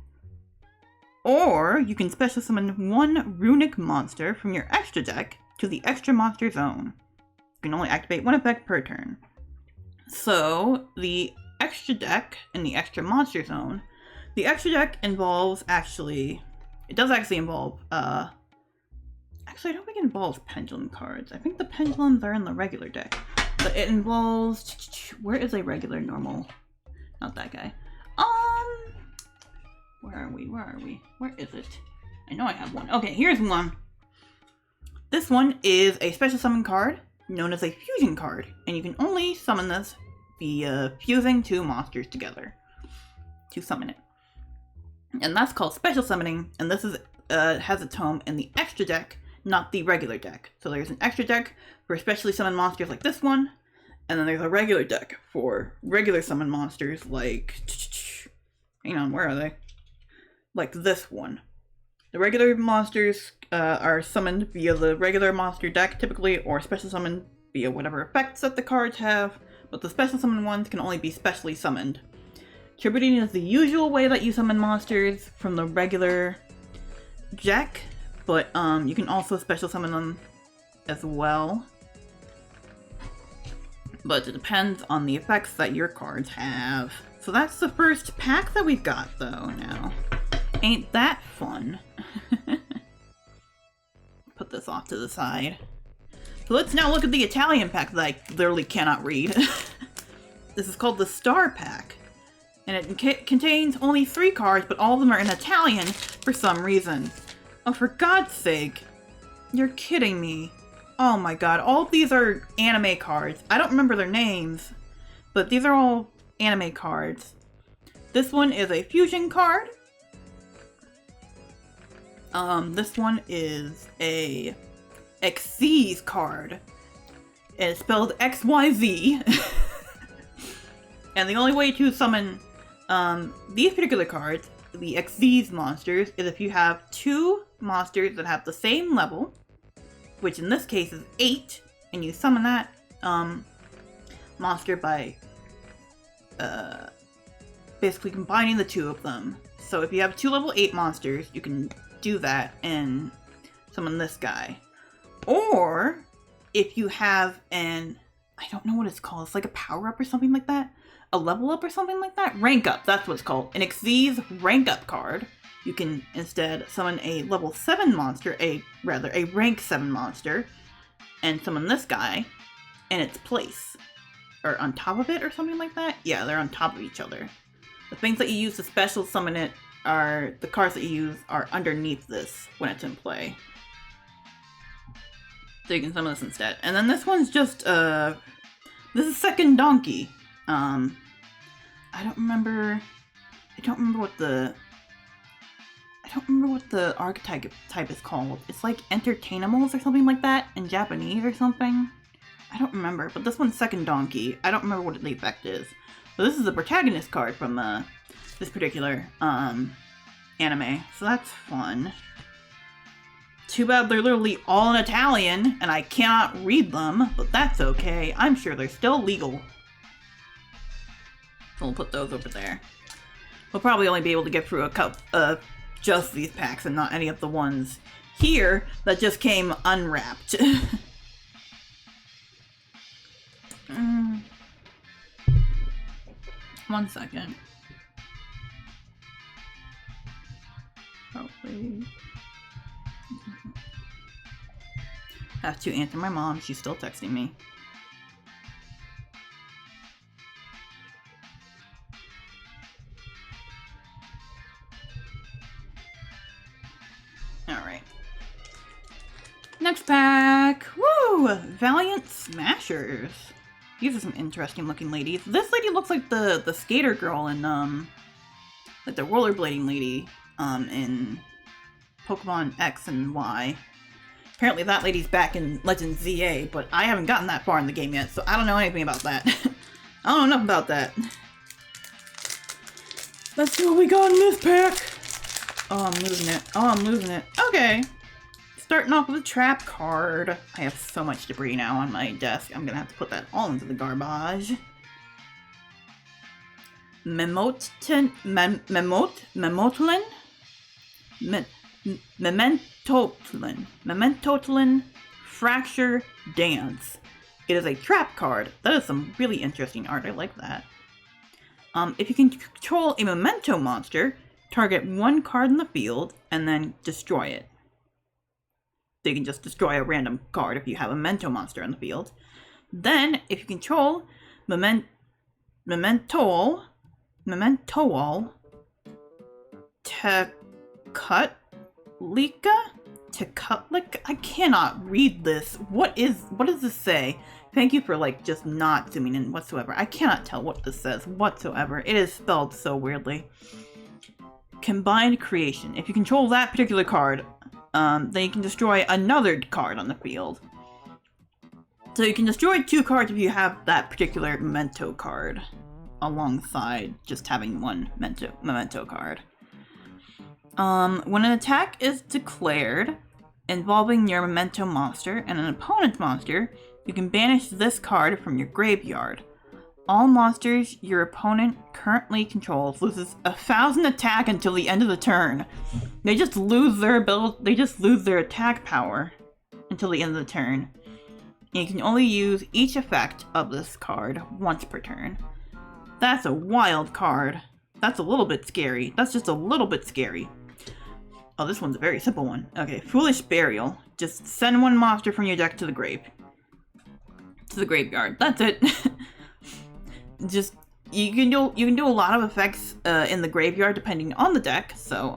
Or you can special summon 1 runic monster from your extra deck to the extra monster zone. You can only activate 1 effect per turn. So the extra deck and the extra monster zone. The extra deck involves it does actually involve actually I don't think it involves pendulum cards. I think the pendulums are in the regular deck. But it involves, where is a regular normal? Not that guy. Where are we? Where is it? I know I have one. Okay, here's one. This one is a special summon card known as a fusion card, and you can only summon this via fusing 2 monsters together to summon it. And that's called special summoning, and this is has its home in the extra deck, not the regular deck. So there's an extra deck for specially summoned monsters like this one, and then there's a regular deck for regular summon monsters like, hang on, where are they? Like this one. The regular monsters are summoned via the regular monster deck typically, or special summoned via whatever effects that the cards have, but the special summon ones can only be specially summoned. Tributing is the usual way that you summon monsters from the regular deck, but you can also special summon them as well. But it depends on the effects that your cards have. So that's the first pack that we've got though now. Ain't that fun? Put this off to the side. So let's now look at the Italian pack that I literally cannot read. This is called the Star Pack. And it contains only 3 cards, but all of them are in Italian for some reason. Oh, for God's sake. You're kidding me. Oh my god, all of these are anime cards. I don't remember their names, but these are all anime cards. This one is a fusion card. This one is a Xyz card. It's spelled XYZ. And the only way to summon these particular cards, the Xyz monsters, is if you have 2 monsters that have the same level, which in this case is 8, and you summon that monster by basically combining the 2 of them. So if you have 2 level 8 monsters, you can do that and summon this guy. Or if you have I don't know what it's called, it's like a power up or something like that, a level up or something like that, rank up, that's what it's called, an Xyz rank up card. You can instead summon a level 7 monster, a rank 7 monster, and summon this guy in its place. Or on top of it or something like that? Yeah, they're on top of each other. The things that you use to special summon it are, the cards that you use are underneath this when it's in play. So you can summon this instead. And then this one's just, this is Second Donkey. I don't remember what the archetype is called. It's like Entertainimals or something like that in Japanese or something. I don't remember, but this one's Second Donkey. I don't remember what the effect is. So this is the protagonist card from this particular anime. So that's fun. Too bad they're literally all in Italian and I cannot read them, but that's okay. I'm sure they're still legal. So we'll put those over there. We'll probably only be able to get through a couple of just these packs and not any of the ones here that just came unwrapped. One second. Probably. Have to answer my mom. She's still texting me. Alright. Next pack. Woo! Valiant Smashers. These are some interesting looking ladies. This lady looks like the skater girl in like the rollerblading lady in Pokemon X and Y. Apparently that lady's back in Legend ZA, but I haven't gotten that far in the game yet, so I don't know anything about that. I don't know enough about that. Let's see what we got in this pack. Oh, I'm losing it. Oh, I'm losing it. Okay. starting off with a trap card. I have so much debris now on my desk. I'm gonna have to put that all into the garbage. Mementolin? Mementolin Fracture Dance. It is a trap card. That is some really interesting art. I like that. If you can control a memento monster, target one card in the field and then destroy it. So you can just destroy a random card if you have a memento monster in the field. Then, if you control Mementol Tekutlika? I cannot read this. What does this say? Thank you for just not zooming in whatsoever. I cannot tell what this says whatsoever. It is spelled so weirdly. Combined creation. If you control that particular card, then you can destroy another card on the field. So you can destroy two cards if you have that particular memento card, alongside just having one memento card. When an attack is declared involving your memento monster and an opponent's monster, you can banish this card from your graveyard. All monsters your opponent currently controls loses 1,000 attack until the end of the turn. They just lose their attack power until the end of the turn. And you can only use each effect of this card once per turn. That's a wild card. That's a little bit scary. That's just a little bit scary. Oh, this one's a very simple one. Okay, Foolish Burial. Just send one monster from your deck to the graveyard. That's it. Just you can do a lot of effects in the graveyard depending on the deck. So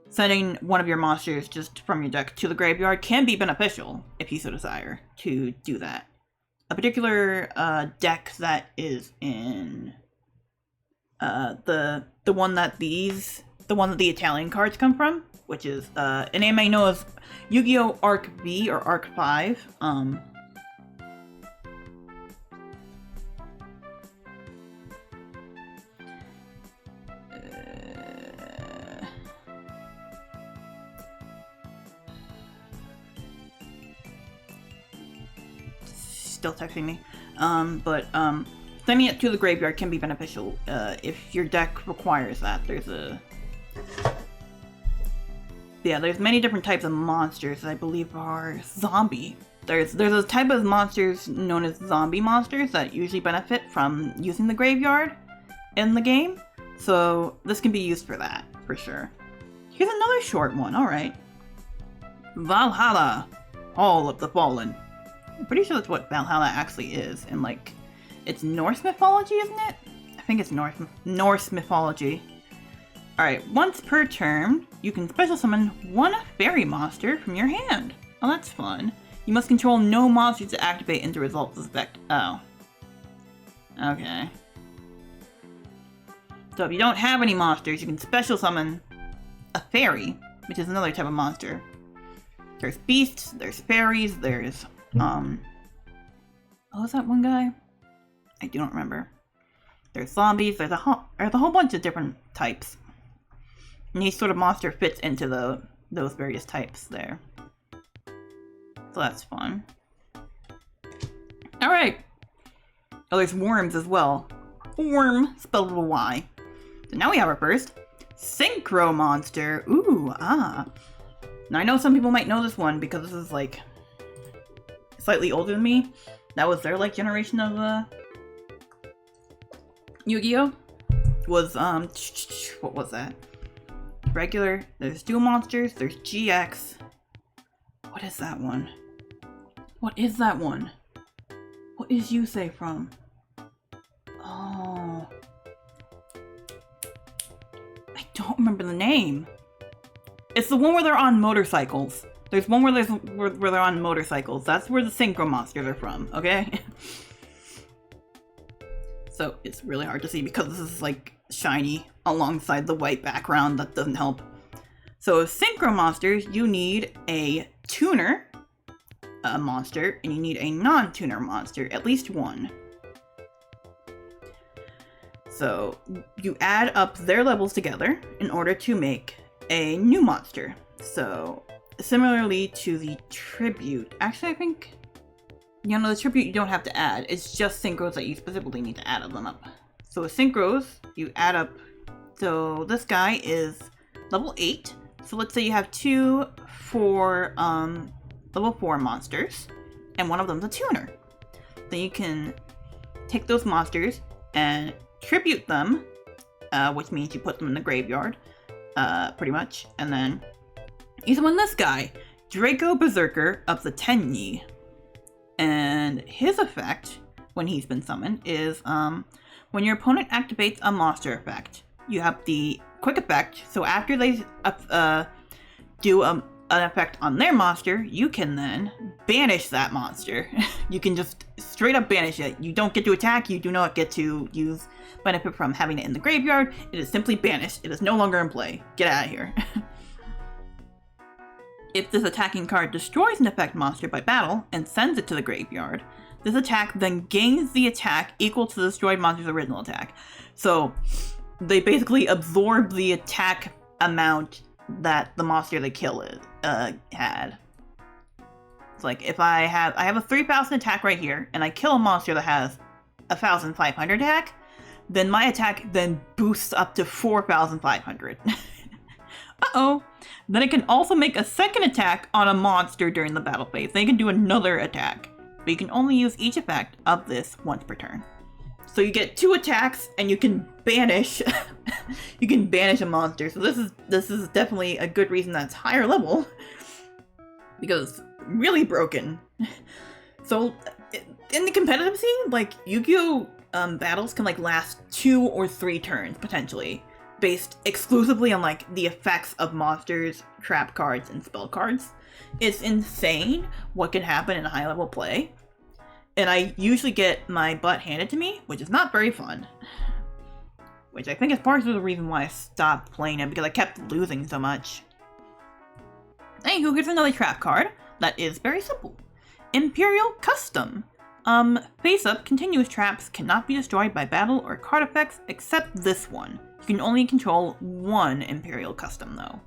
sending one of your monsters just from your deck to the graveyard can be beneficial if you so desire to do that. A particular deck that is in the one that the Italian cards come from, which is an name I know as Yu-Gi-Oh! Arc V or Arc 5. Still texting me. Sending it to the graveyard can be beneficial if your deck requires that. There's many different types of monsters that I believe are zombie. There's a type of monsters known as zombie monsters that usually benefit from using the graveyard in the game. So this can be used for that, for sure. Here's another short one, alright. Valhalla, Hall of the Fallen. I'm pretty sure that's what Valhalla actually is, and it's Norse mythology, isn't it? I think it's Norse mythology. Alright, once per turn, you can special summon one fairy monster from your hand. Oh, that's fun. You must control no monsters to activate into result this effect. Oh. Okay. So if you don't have any monsters, you can special summon a fairy, which is another type of monster. There's beasts, there's fairies, there's what was that one guy? I don't remember. There's zombies, there's a whole bunch of different types. And each sort of monster fits into those various types there. So that's fun. Alright! Oh, there's worms as well. Worm, spelled with a Y. So now we have our first Synchro Monster. Ooh, ah. Now I know some people might know this one because this is slightly older than me. That was their generation of Yu-Gi-Oh! Was what was that? Regular, there's dual monsters, there's GX. What is that one? What is that one? What is Yusei from? Oh. I don't remember the name. It's the one where they're on motorcycles. There's one where they're on motorcycles. That's where the Synchro Monsters are from, okay? So it's really hard to see because this is shiny alongside the white background. That doesn't help. So Synchro Monsters, you need a tuner monster and you need a non-tuner monster, at least one. So you add up their levels together in order to make a new monster. So, similarly to the tribute, actually I think, the tribute you don't have to add. It's just synchros that you specifically need to add them up. So with synchros, you add up, so this guy is level 8. So let's say you have 2 for level 4 monsters, and one of them's a tuner. Then you can take those monsters and tribute them, which means you put them in the graveyard, pretty much, and then you summon this guy, Draco Berserker of the Tenyi. And his effect, when he's been summoned, is when your opponent activates a monster effect, you have the quick effect, so after they do an effect on their monster, you can then banish that monster. You can just straight up banish it. You don't get to attack, you do not get to use benefit from having it in the graveyard. It is simply banished. It is no longer in play. Get out of here. If this attacking card destroys an effect monster by battle and sends it to the graveyard, this attack then gains the attack equal to the destroyed monster's original attack. So they basically absorb the attack amount that the monster they kill had. It's like if I have a 3,000 attack right here, and I kill a monster that has 1,500 attack, then my attack then boosts up to 4,500. Uh-oh. Then it can also make a second attack on a monster during the battle phase. Then you can do another attack. But you can only use each effect of this once per turn. So you get 2 attacks and you can banish you can banish a monster. So this is definitely a good reason that's higher level. Because it's really broken. So in the competitive scene, like Yu-Gi-Oh! Battles can like last 2 or 3 turns potentially, based exclusively on like the effects of monsters, trap cards, and spell cards. It's insane what can happen in high level play. And I usually get my butt handed to me, which is not very fun. Which I think is part of the reason why I stopped playing it, because I kept losing so much. Anywho, here's another trap card that is very simple. Imperial Custom. Face up, continuous traps cannot be destroyed by battle or card effects except this one. You can only control one Imperial Custom though.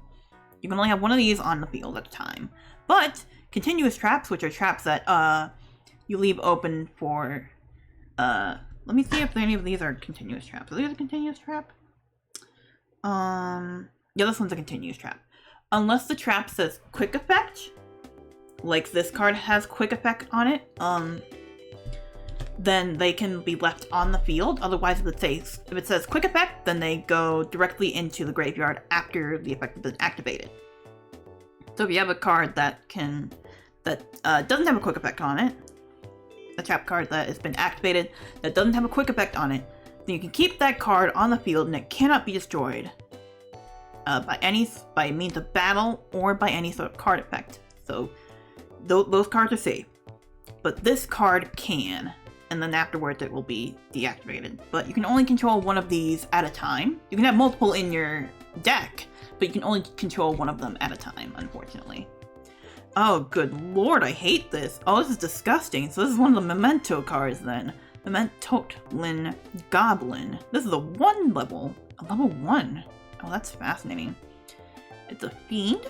You can only have one of these on the field at a time. But continuous traps, which are traps that you leave open for let me see if any of these are continuous traps. Are these a continuous trap? Yeah, this one's a continuous trap. Unless the trap says quick effect, like this card has quick effect on it, then they can be left on the field. Otherwise, if it says quick effect, then they go directly into the graveyard after the effect has been activated. So if you have a card that doesn't have a quick effect on it, a trap card that has been activated that doesn't have a quick effect on it, then you can keep that card on the field and it cannot be destroyed by means of battle or by any sort of card effect. So those cards are safe, but this card can, and then afterwards it will be deactivated. But you can only control one of these at a time. You can have multiple in your deck, but you can only control one of them at a time, unfortunately. Oh, good lord, I hate this. Oh, this is disgusting. So this is one of the Memento cards then. Mementotlin Goblin. This is a level 1. Oh, that's fascinating. It's a fiend.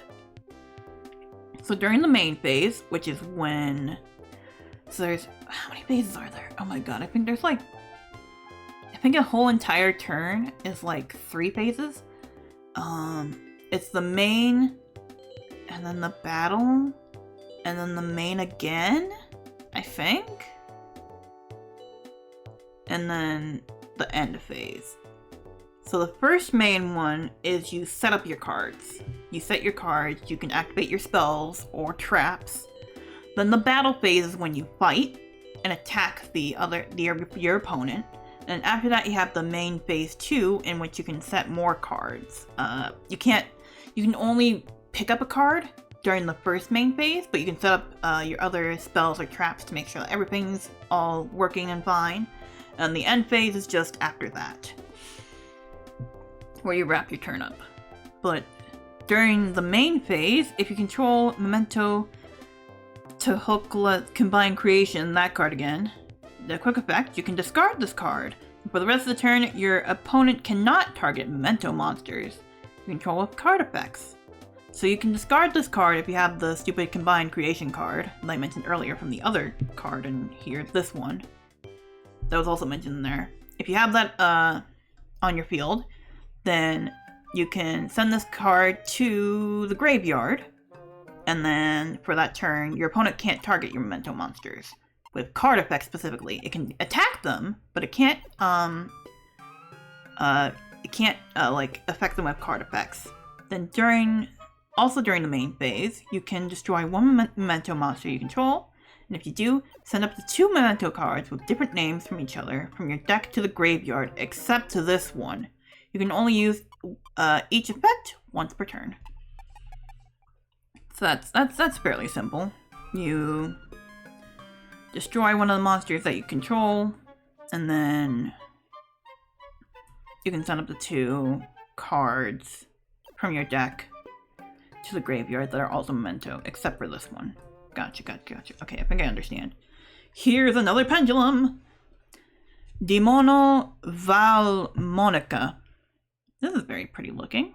So during the main phase, which is when... So there's... How many phases are there? Oh my god, I think there's like... I think a whole entire turn is like 3 phases. It's the main, and then the battle, and then the main again, I think? And then the end phase. So the first main one is you set up your cards. You set your cards, you can activate your spells or traps. Then the battle phase is when you fight and attack your opponent. And after that you have the main phase 2, in which you can set more cards. You can only pick up a card during the first main phase, but you can set up your other spells or traps to make sure that everything's all working and fine. And the end phase is just after that, where you wrap your turn up. But during the main phase, if you control Memento to Combine Creation, that card again, the quick effect, you can discard this card. For the rest of the turn, your opponent cannot target Memento monsters you control with card effects. So you can discard this card if you have the stupid combined creation card that I mentioned earlier from the other card in here, this one. That was also mentioned in there. If you have that on your field, then you can send this card to the graveyard, and then for that turn, your opponent can't target your memento monsters with card effects specifically. It can attack them, but it can't like affect them with card effects. Then during the main phase, you can destroy one memento monster you control, and if you do, send up to 2 memento cards with different names from each other from your deck to the graveyard, except to this one. You can only use each effect once per turn. So that's fairly simple. You destroy one of the monsters that you control, and then you can send up to 2 cards from your deck to the graveyard that are also memento, except for this one. Gotcha. Okay, I think I understand. Here's another pendulum! Demono Valmonica. This is very pretty looking.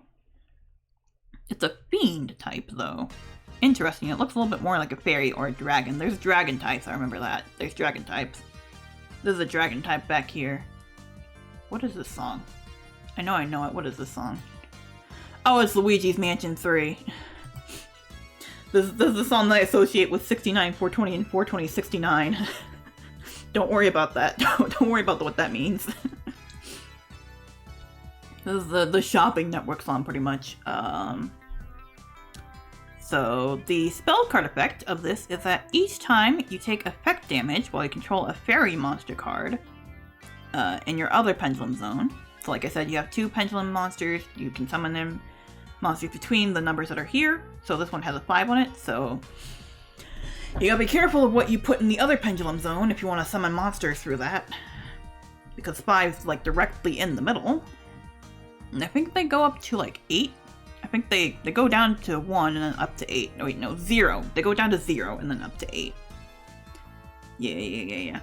It's a fiend type, though. Interesting, it looks a little bit more like a fairy or a dragon. There's dragon types, I remember that. There's dragon types. This is a dragon type back here. What is this song? I know it. What is this song? Oh, it's Luigi's Mansion 3. This is the song that I associate with 69, 420, and 420, 69. Don't worry about that. Don't worry about what that means. This is the shopping network song, pretty much. So, the spell card effect of this is that each time you take effect damage while you control a fairy monster card in your other pendulum zone. So like I said, you have 2 pendulum monsters. You can summon them monsters between the numbers that are here. So this one has a 5 on it, so you gotta be careful of what you put in the other pendulum zone if you want to summon monsters through that. Because 5's like directly in the middle. And I think they go up to like 8. I think they go down to 1 and then up to 8. No, wait, no, 0. They go down to 0 and then up to 8. Yeah.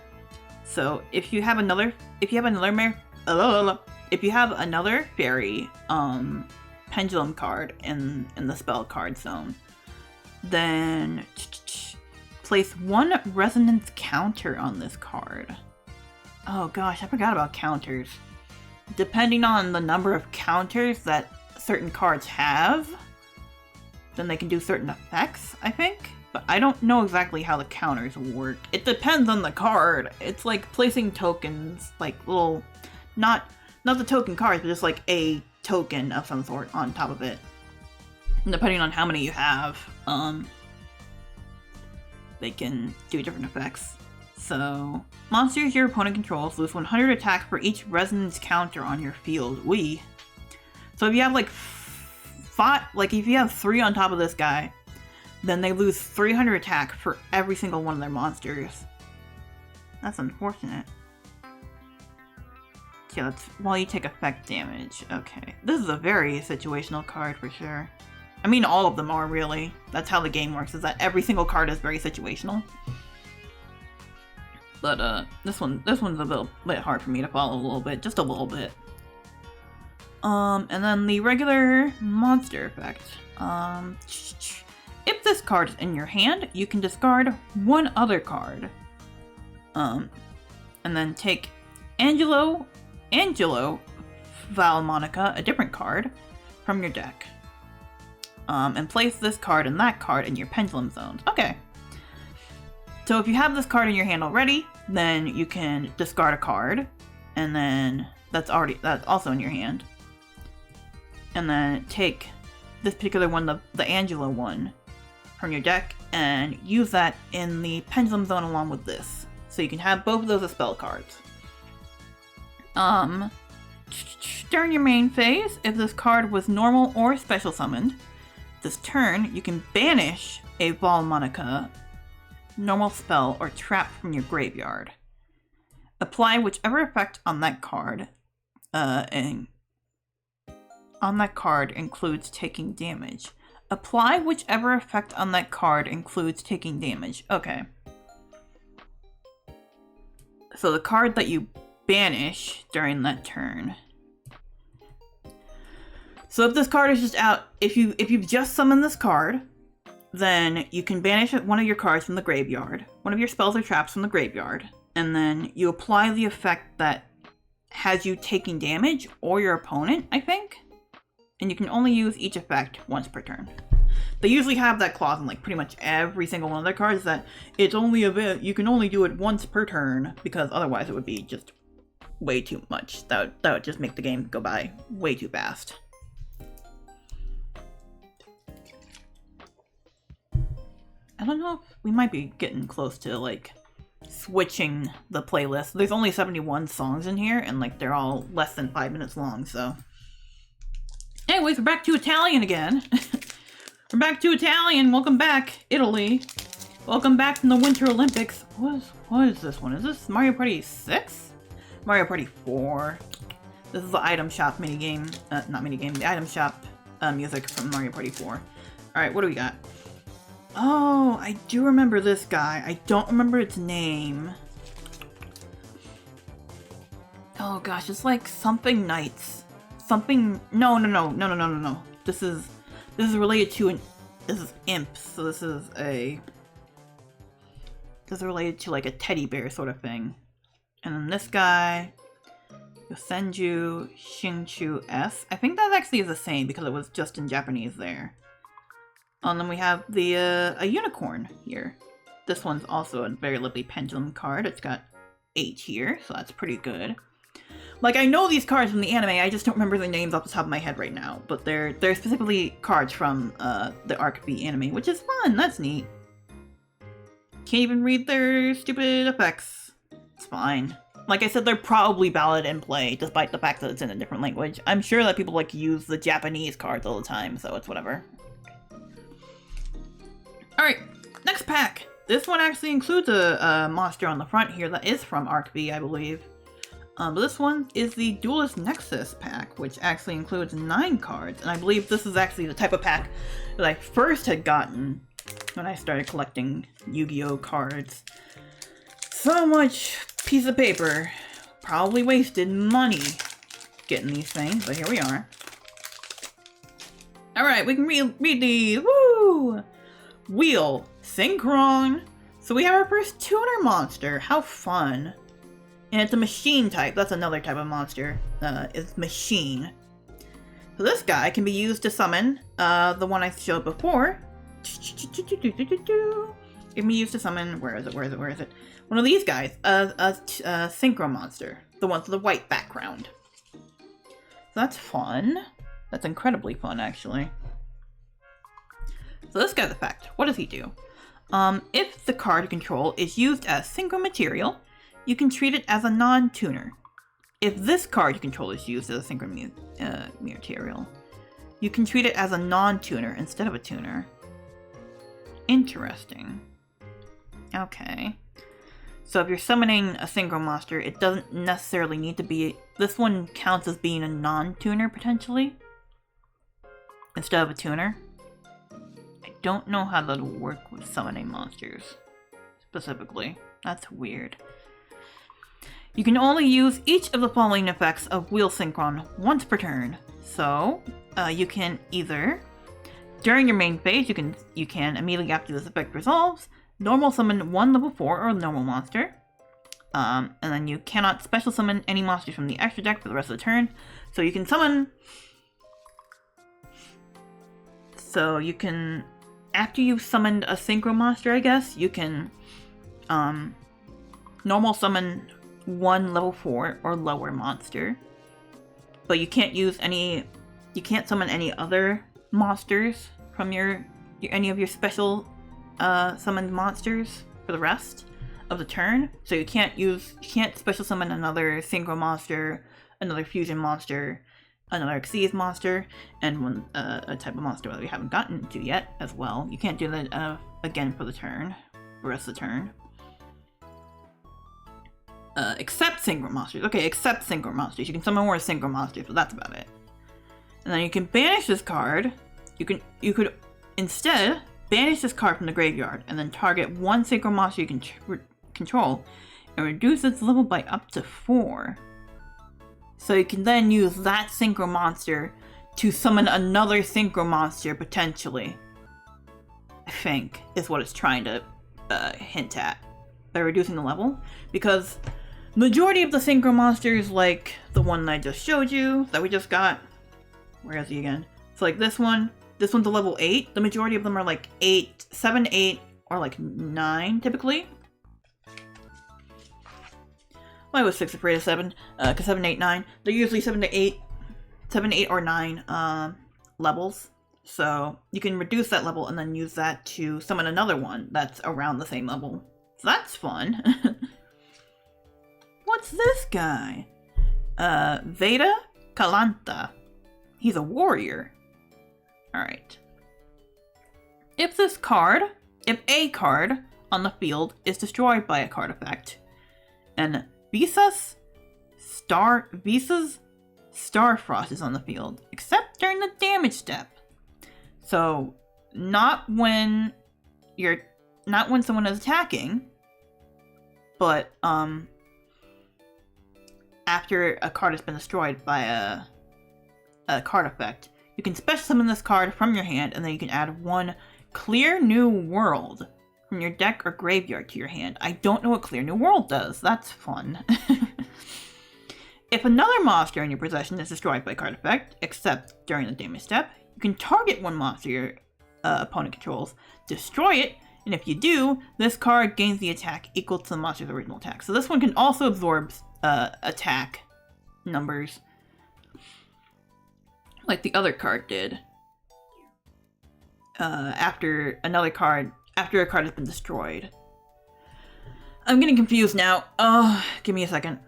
So if you have another fairy pendulum card in the spell card zone, then place 1 resonance counter on this card. Oh gosh, I forgot about counters. Depending on the number of counters that certain cards have, then they can do certain effects, I think. But I don't know exactly how the counters work. It depends on the card. It's like placing tokens, like little, not the token cards, but just like a token of some sort on top of it. And depending on how many you have, they can do different effects. So, monsters your opponent controls lose 100 attack for each resonance counter on your field. So if you have like 5, like if you have 3 on top of this guy, then they lose 300 attack for every single one of their monsters. That's unfortunate. Yeah, that's while you take effect damage. Okay. This is a very situational card for sure. I mean, all of them are really. That's how the game works, is that every single card is very situational. But this one's a little bit hard for me to follow a little bit, just a little bit. And then the regular monster effect. If this card is in your hand, you can discard 1 other card. And then take Angelo Valmonica, a different card, from your deck. And place this card and that card in your pendulum zones. Okay. So if you have this card in your hand already, then you can discard a card, and then that's also in your hand. And then take this particular one, the Angelo one, from your deck, and use that in the pendulum zone along with this. So you can have both of those as spell cards. During your main phase, if this card was normal or special summoned, this turn you can banish a Valmonica normal spell or trap from your graveyard. Apply whichever effect on that card, includes taking damage. Apply whichever effect on that card includes taking damage. Okay. So the card that you banish during that turn. So if this card is just out, if you've just summoned this card, then you can banish one of your cards from the graveyard, one of your spells or traps from the graveyard, and then you apply the effect that has you taking damage or your opponent, I think. And you can only use each effect once per turn. They usually have that clause in like pretty much every single one of their cards that it's only a bit, you can only do it once per turn, because otherwise it would be just way too much. That would just make the game go by way too fast. I don't know if we might be getting close to like switching the playlist. There's only 71 songs in here and like they're all less than 5 minutes long, so. Anyways, we're back to Italian again. We're back to Italian. Welcome back, Italy. Welcome back from the Winter Olympics. What is this one? Is this Mario Party 6? Mario Party 4. This is the item shop minigame. Not minigame, the item shop music from Mario Party 4. Alright, what do we got? Oh, I do remember this guy. I don't remember its name. Oh gosh, it's like something Knights. Something. No. This is related to this is imps. So this is related to like a teddy bear sort of thing. And then this guy, Yosenju Shinchu S. I think that actually is the same because it was just in Japanese there. And then we have the a unicorn here. This one's also a very lovely pendulum card. It's got 8 here, so that's pretty good. Like, I know these cards from the anime, I just don't remember the names off the top of my head right now. But they're specifically cards from the Arc B anime, which is fun. That's neat. Can't even read their stupid effects. It's fine. Like I said, they're probably valid in play, despite the fact that it's in a different language. I'm sure that people like use the Japanese cards all the time, so it's whatever. Alright, next pack. This one actually includes a monster on the front here that is from Arc B, I believe. But this one is the Duelist Nexus pack, which actually includes 9 cards. And I believe this is actually the type of pack that I first had gotten when I started collecting Yu-Gi-Oh cards. So much piece of paper. Probably wasted money getting these things, but here we are. Alright, we can read these. Woo! Wheel Synchron. So we have our first tuner monster. How fun. And it's a machine type. That's another type of monster. It's machine. So this guy can be used to summon the one I showed before. It can be used to summon, where is it? One of these guys, a synchro monster. The one with the white background. So that's fun. That's incredibly fun, actually. So this guy's effect, what does he do? If the card you control is used as synchro material, you can treat it as a non-tuner. If this card you control is used as a synchro material, you can treat it as a non-tuner instead of a tuner. Interesting. Okay. So if you're summoning a synchro monster, it doesn't necessarily need to be... This one counts as being a non-tuner, potentially, instead of a tuner. I don't know how that'll work with summoning monsters, specifically. That's weird. You can only use each of the following effects of Wheel Synchron once per turn. So, you can either, during your main phase, you can immediately after this effect resolves, normal summon one level 4 or normal monster. And then you cannot special summon any monsters from the extra deck for the rest of the turn. So you can summon... So you can... After you've summoned a synchro monster, I guess, you can normal summon one level 4 or lower monster. But you can't use any... You can't summon any other monsters from any of your special summoned monsters for the rest of the turn. So you can't special summon another synchro monster, another fusion monster, another Xyz monster, and one a type of monster that we haven't gotten to yet as well. You can't do that again for the turn, the rest of the turn. Except synchro monsters. Okay, except synchro monsters. You can summon more synchro monsters, but that's about it. And then you can banish this card. You could instead banish this card from the graveyard and then target one synchro monster you can control and reduce its level by up to 4. So you can then use that synchro monster to summon another synchro monster, potentially. I think, is what it's trying to hint at by reducing the level. Because majority of the synchro monsters, like the one I just showed you, that we just got, where is he again? So like this one's a level 8. The majority of them are like 8, 7, 8, or like 9 typically. Well, I was 6 afraid of 7, because 7, 8, 9. They're usually 7, 8, or 9 levels. So you can reduce that level and then use that to summon another one that's around the same level. So that's fun. What's this guy? Veda Kalanta. He's a warrior. Alright. If a card on the field is destroyed by a card effect, and Visa's Starfrost is on the field, except during the damage step. So, not when someone is attacking, but after a card has been destroyed by a card effect, you can special summon this card from your hand, and then you can add 1 Clear New World from your deck or graveyard to your hand. I don't know what Clear New World does. That's fun. If another monster in your possession is destroyed by a card effect, except during the damage step, you can target 1 monster your opponent controls, destroy it, and if you do, this card gains the attack equal to the monster's original attack. So this one can also absorb attack numbers, like the other card did. After a card has been destroyed. I'm getting confused now. Give me a second.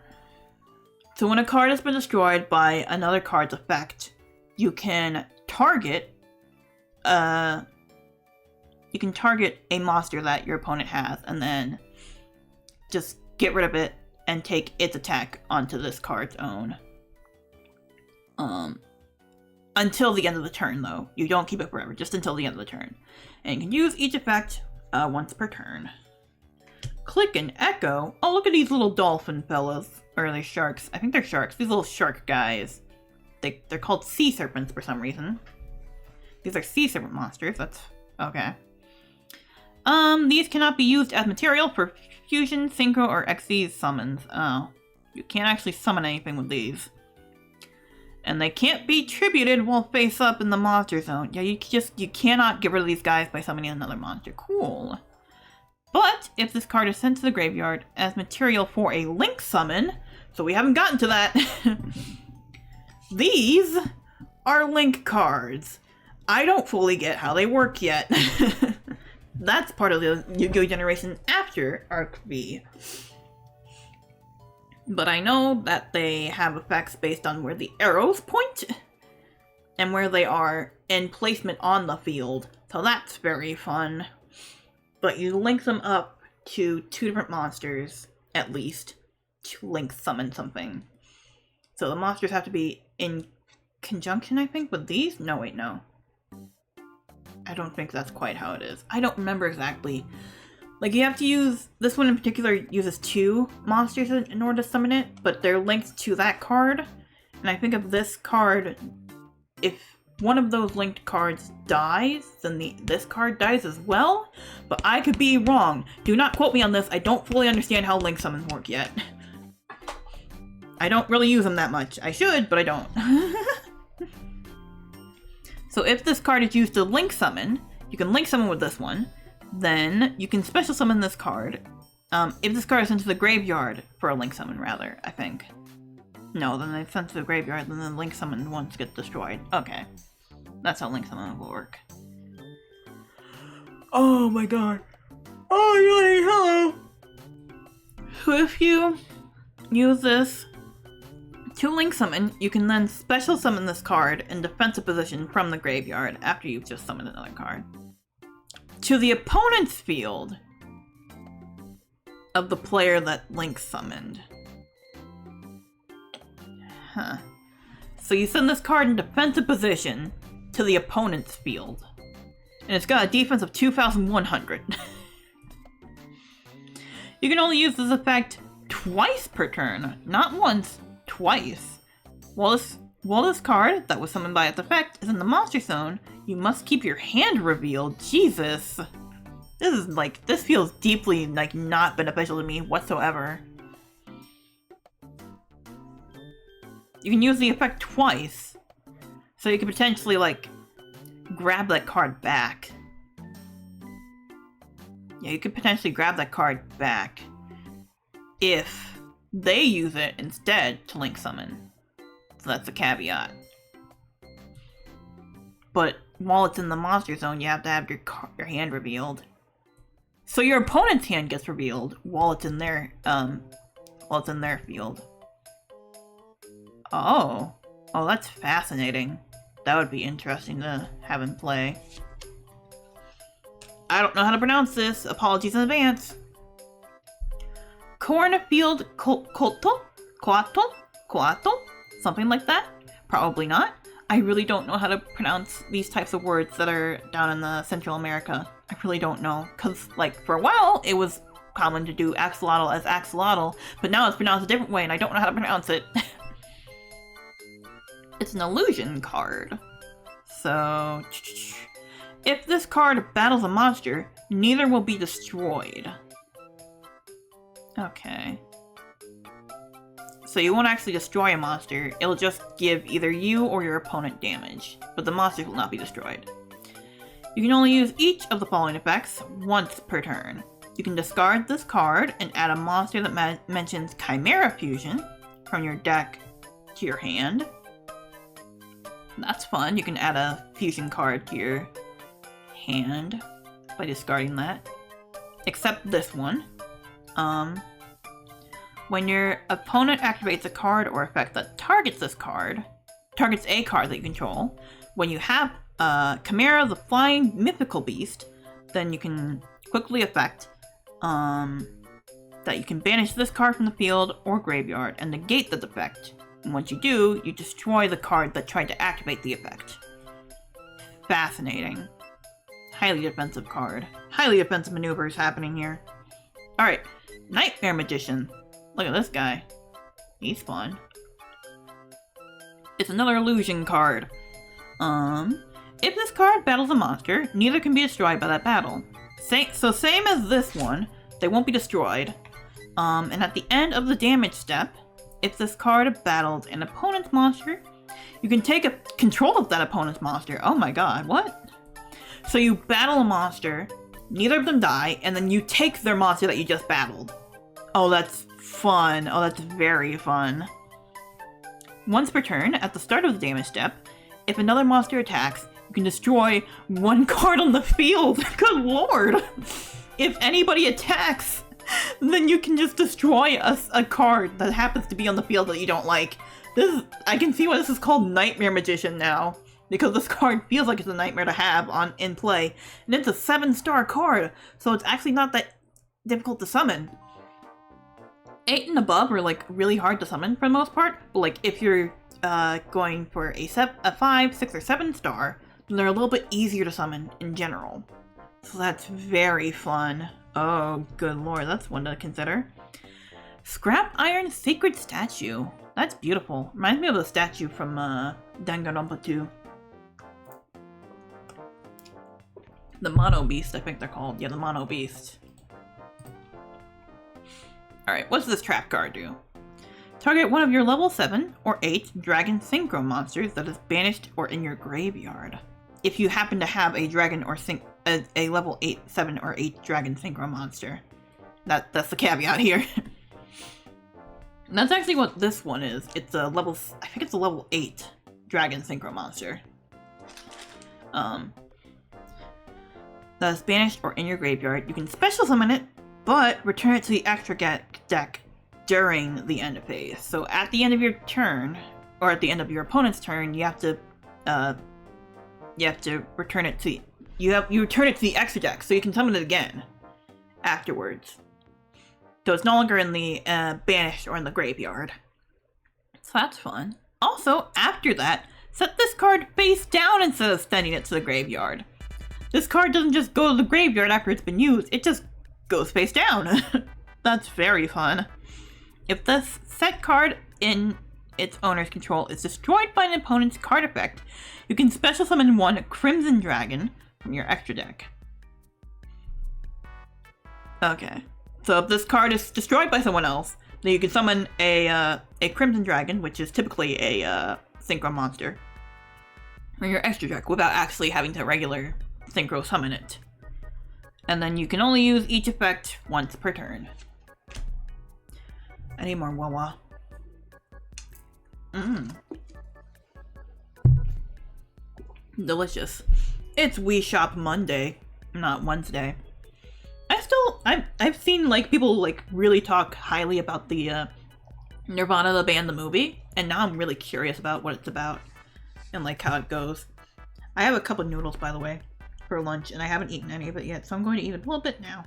So when a card has been destroyed by another card's effect, you can target a monster that your opponent has, and then just get rid of it and take its attack onto this card's own. Until the end of the turn, though. You don't keep it forever, just until the end of the turn. And you can use each effect once per turn. Click and Echo. Oh, look at these little dolphin fellas. Or are they sharks? I think they're sharks. These little shark guys. They're called sea serpents for some reason. These are sea serpent monsters. That's okay. These cannot be used as material for fusion, synchro, or XZ summons. Oh. You can't actually summon anything with these. And they can't be tributed while face up in the monster zone. Yeah, you cannot get rid of these guys by summoning another monster. Cool. But if this card is sent to the graveyard as material for a link summon, so we haven't gotten to that, these are link cards. I don't fully get how they work yet. That's part of the Yu-Gi-Oh! Generation after Arc V. But I know that they have effects based on where the arrows point and where they are in placement on the field. So that's very fun. But you link them up to 2 different monsters, at least, to link summon something. So the monsters have to be in conjunction, I think, with these? No, wait, no. I don't think that's quite how it is. I don't remember exactly. Like, you have to use, this one in particular uses 2 monsters in order to summon it, but they're linked to that card. And I think if this card, if one of those linked cards dies, then this card dies as well. But I could be wrong. Do not quote me on this. I don't fully understand how link summons work yet. I don't really use them that much. I should, but I don't. So if this card is used to link summon, you can link summon with this one. Then you can special summon this card. If this card is sent to the graveyard for a link summon, rather, I think. No, then it's sent to the graveyard, then the link summon ones get destroyed. Okay. That's how link summon will work. Oh my god. Oh, hello! So if you use this to link summon, you can then special summon this card in defensive position from the graveyard after you've just summoned another card to the opponent's field of the player that link summoned. Huh. So you send this card in defensive position to the opponent's field. And it's got a defense of 2,100. You can only use this effect twice per turn. Not once, twice. While this While this card that was summoned by its effect is in the monster zone, you must keep your hand revealed. Jesus. This feels deeply, not beneficial to me whatsoever. You can use the effect twice, so you could potentially, grab that card back. Yeah, you could potentially grab that card back if they use it instead to link summon. So that's a caveat. But while it's in the monster zone, you have to have your hand revealed. So your opponent's hand gets revealed while it's in their field. Oh, that's fascinating. That would be interesting to have in play. I don't know how to pronounce this. Apologies in advance. Cornfield Coatl? Something like that? Probably not. I really don't know how to pronounce these types of words that are down in the Central America. I really don't know. Because, for a while, it was common to do axolotl as axolotl, but now it's pronounced a different way and I don't know how to pronounce it. It's an illusion card. So, if this card battles a monster, neither will be destroyed. Okay. So you won't actually destroy a monster, it'll just give either you or your opponent damage, but the monster will not be destroyed. You can only use each of the following effects once per turn. You can discard this card and add a monster that mentions Chimera Fusion from your deck to your hand. That's fun, you can add a fusion card to your hand by discarding that. Except this one. When your opponent activates a card or effect that targets a card that you control, when you have Chimera, the flying mythical beast, then you can quickly effect that you can banish this card from the field or graveyard and negate that effect. And once you do, you destroy the card that tried to activate the effect. Fascinating. Highly defensive card. Highly defensive maneuvers happening here. Alright, Nightmare Magician. Look at this guy. He's fun. It's another illusion card. If this card battles a monster, neither can be destroyed by that battle. So same as this one, they won't be destroyed. And at the end of the damage step, if this card battles an opponent's monster, you can take control of that opponent's monster. Oh my god, what? So you battle a monster, neither of them die, and then you take their monster that you just battled. Oh, that's fun. Oh, that's very fun. Once per turn, at the start of the damage step, if another monster attacks, you can destroy one card on the field. Good lord! If anybody attacks, then you can just destroy a card that happens to be on the field that you don't like. I can see why this is called Nightmare Magician now, because this card feels like it's a nightmare to have in play. And it's a 7-star card, so it's actually not that difficult to summon. 8 and above are really hard to summon for the most part, but if you're going for a 5, 6, or 7 star, then they're a little bit easier to summon in general. So that's very fun. Oh, good lord, that's one to consider. Scrap Iron Sacred Statue. That's beautiful. Reminds me of the statue from Danganronpa 2. The Mono Beast, I think they're called. Yeah, the Mono Beast. Alright, what's this trap card do? Target one of your level 7 or 8 Dragon Synchro monsters that is banished or in your graveyard. If you happen to have a dragon or a level 8, 7, or 8 Dragon Synchro monster. That's the caveat here. And that's actually what this one is. It's a level, I think it's a level 8 Dragon Synchro monster. That's banished or in your graveyard. You can special summon it, but return it to the extra deck during the end of phase. So at the end of your turn, or at the end of your opponent's turn, you have to return it to you return it to the extra deck, so you can summon it again afterwards. So it's no longer in the banished or in the graveyard. So that's fun. Also, after that, set this card face down instead of sending it to the graveyard. This card doesn't just go to the graveyard after it's been used, it just goes face down. That's very fun. If this set card in its owner's control is destroyed by an opponent's card effect, you can special summon one Crimson Dragon from your extra deck. Okay. So if this card is destroyed by someone else, then you can summon a Crimson Dragon, which is typically a Synchro monster, from your extra deck without actually having to regular Synchro summon it. And then you can only use each effect once per turn. I need more waaaay. Delicious. It's Wii Shop Monday, not Wednesday. I've seen like people like really talk highly about the Nirvana the band, the movie, and now I'm really curious about what it's about and like how it goes. I have a cup of noodles, by the way, for lunch, and I haven't eaten any of it yet, so I'm going to eat a little bit now.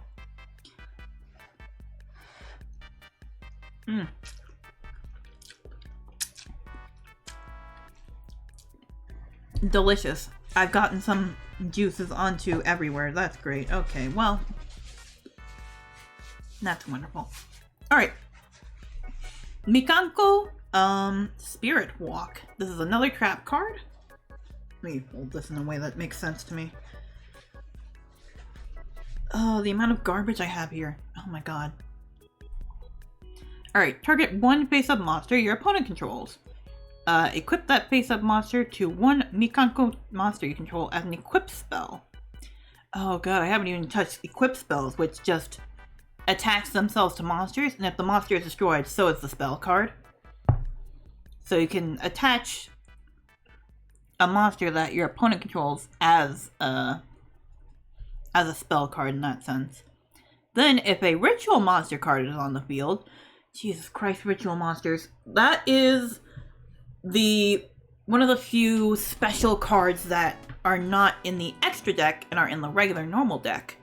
Delicious. I've gotten some juices onto everywhere. That's great. Okay, well, that's wonderful. Alright. Mikanko, Spirit Walk. This is another trap card. Let me hold this in a way that makes sense to me. Oh, the amount of garbage I have here. Oh my god. Alright, target one face-up monster your opponent controls. Equip that face-up monster to one Mikanko monster you control as an equip spell. Oh god, I haven't even touched equip spells, which just attach themselves to monsters, and if the monster is destroyed, so is the spell card. So you can attach a monster that your opponent controls as a spell card in that sense. Then, if a ritual monster card is on the field, Jesus Christ, ritual monsters, that is one of the few special cards that are not in the extra deck and are in the regular normal deck.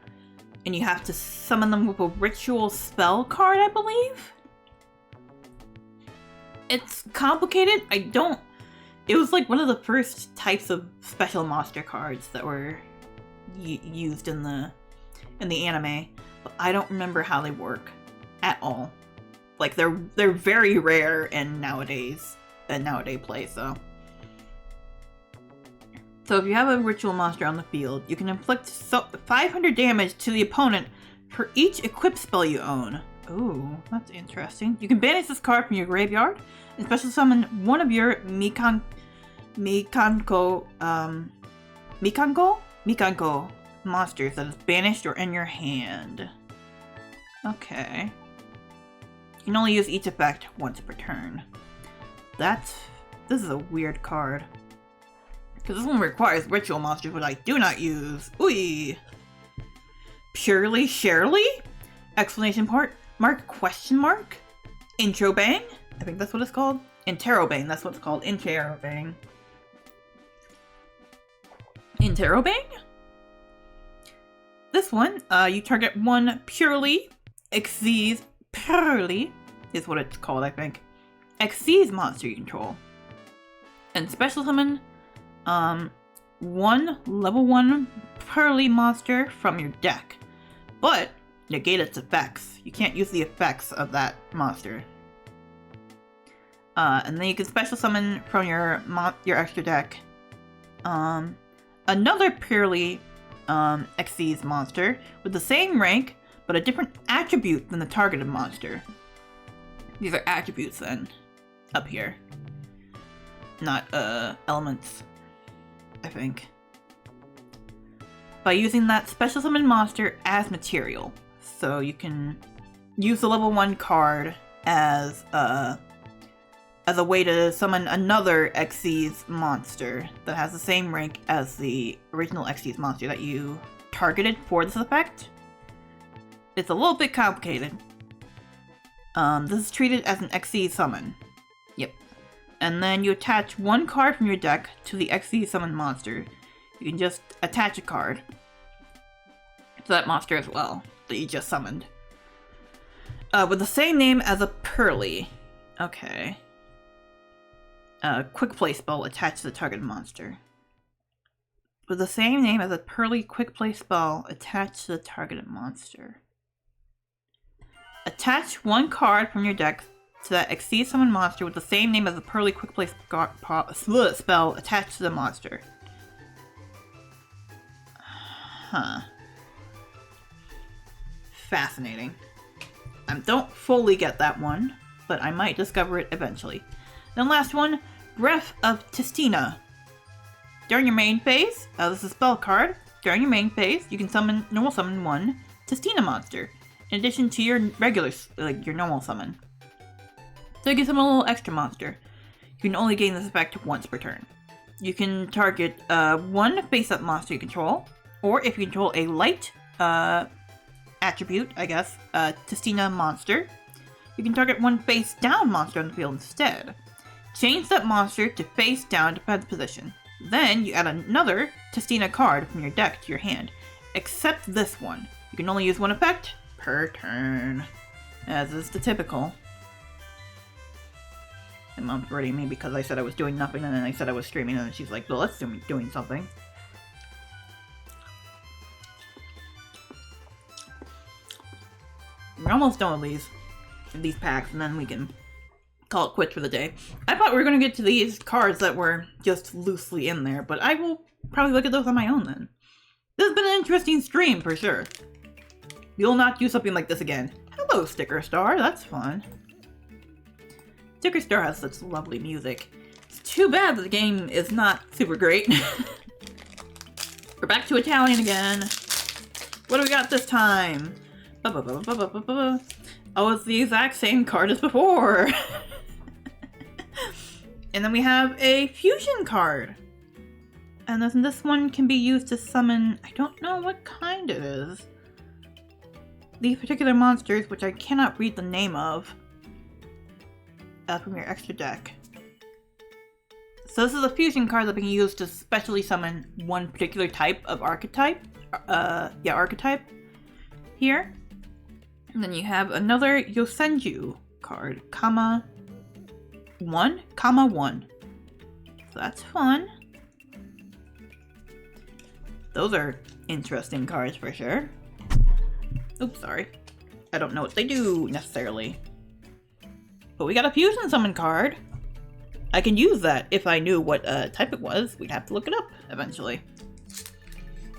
And you have to summon them with a ritual spell card, I believe? It's complicated. It was like one of the first types of special monster cards that were used in the anime, but I don't remember how they work at all. Like they're very rare in nowadays play, so if you have a ritual monster on the field, you can inflict 500 damage to the opponent for each equip spell you own. Ooh, that's interesting. You can banish this card from your graveyard and special summon one of your Mikanko monsters that is banished or in your hand. Okay. You can only use each effect once per turn. This is a weird card. Because this one requires ritual monsters, which I do not use. Ooh. Purely Shirley? Exclamation mark, question mark? Intro Bang? I think that's what it's called. Interrobang, that's what it's called. Interrobang. Interrobang? This one, you target one Purely Xyz. Purely is what it's called, I think. Xyz monster you control. And special summon one level 1 Purely monster from your deck. But negate its effects. You can't use the effects of that monster. And then you can special summon from your extra deck another Purely Xyz monster with the same rank but a different attribute than the targeted monster. These are attributes then, up here. Not elements, I think. By using that special summon monster as material. So you can use the level 1 card as a way to summon another Xyz monster that has the same rank as the original Xyz monster that you targeted for this effect. It's a little bit complicated. This is treated as an Xyz summon. Yep. And then you attach one card from your deck to the Xyz summon monster. You can just attach a card to that monster as well that you just summoned. With the same name as a Purely. Okay. Quick play spell attached to the target monster. With the same name as a Purely quick play spell attached to the targeted monster. Attach one card from your deck so that exceeds summon monster with the same name as the Pearly Quick Play spell attached to the monster. Huh. Fascinating. I don't fully get that one, but I might discover it eventually. Then last one, Breath of Testina. During your main phase, this is a spell card. During your main phase, you can normal summon one Testina monster, in addition to your regular, your normal summon. So you can summon a little extra monster. You can only gain this effect once per turn. You can target one face-up monster you control, or if you control a light attribute, I guess, Testina monster, you can target one face-down monster on the field instead. Change that monster to face-down defense position. Then you add another Testina card from your deck to your hand, except this one. You can only use one effect per turn, as is the typical. My mom's berating me because I said I was doing nothing, and then I said I was streaming, and then she's like, well, let's doing something. We're almost done with these packs, and then we can call it quits for the day. I thought we were going to get to these cards that were just loosely in there, but I will probably look at those on my own then. This has been an interesting stream, for sure. You'll not do something like this again. Hello, Sticker Star. That's fun. Sticker Star has such lovely music. It's too bad that the game is not super great. We're back to Italian again. What do we got this time? Oh, it's the exact same card as before. And then we have a fusion card. And this one can be used to summon, I don't know what kind it is. These particular monsters, which I cannot read the name of, from your extra deck. So this is a fusion card that can be used to specially summon one particular type of archetype. Archetype here. And then you have another Yosenju card, comma 1. So that's fun. Those are interesting cards for sure. Oops, sorry. I don't know what they do necessarily. But we got a fusion summon card. I can use that if I knew what type it was. We'd have to look it up eventually.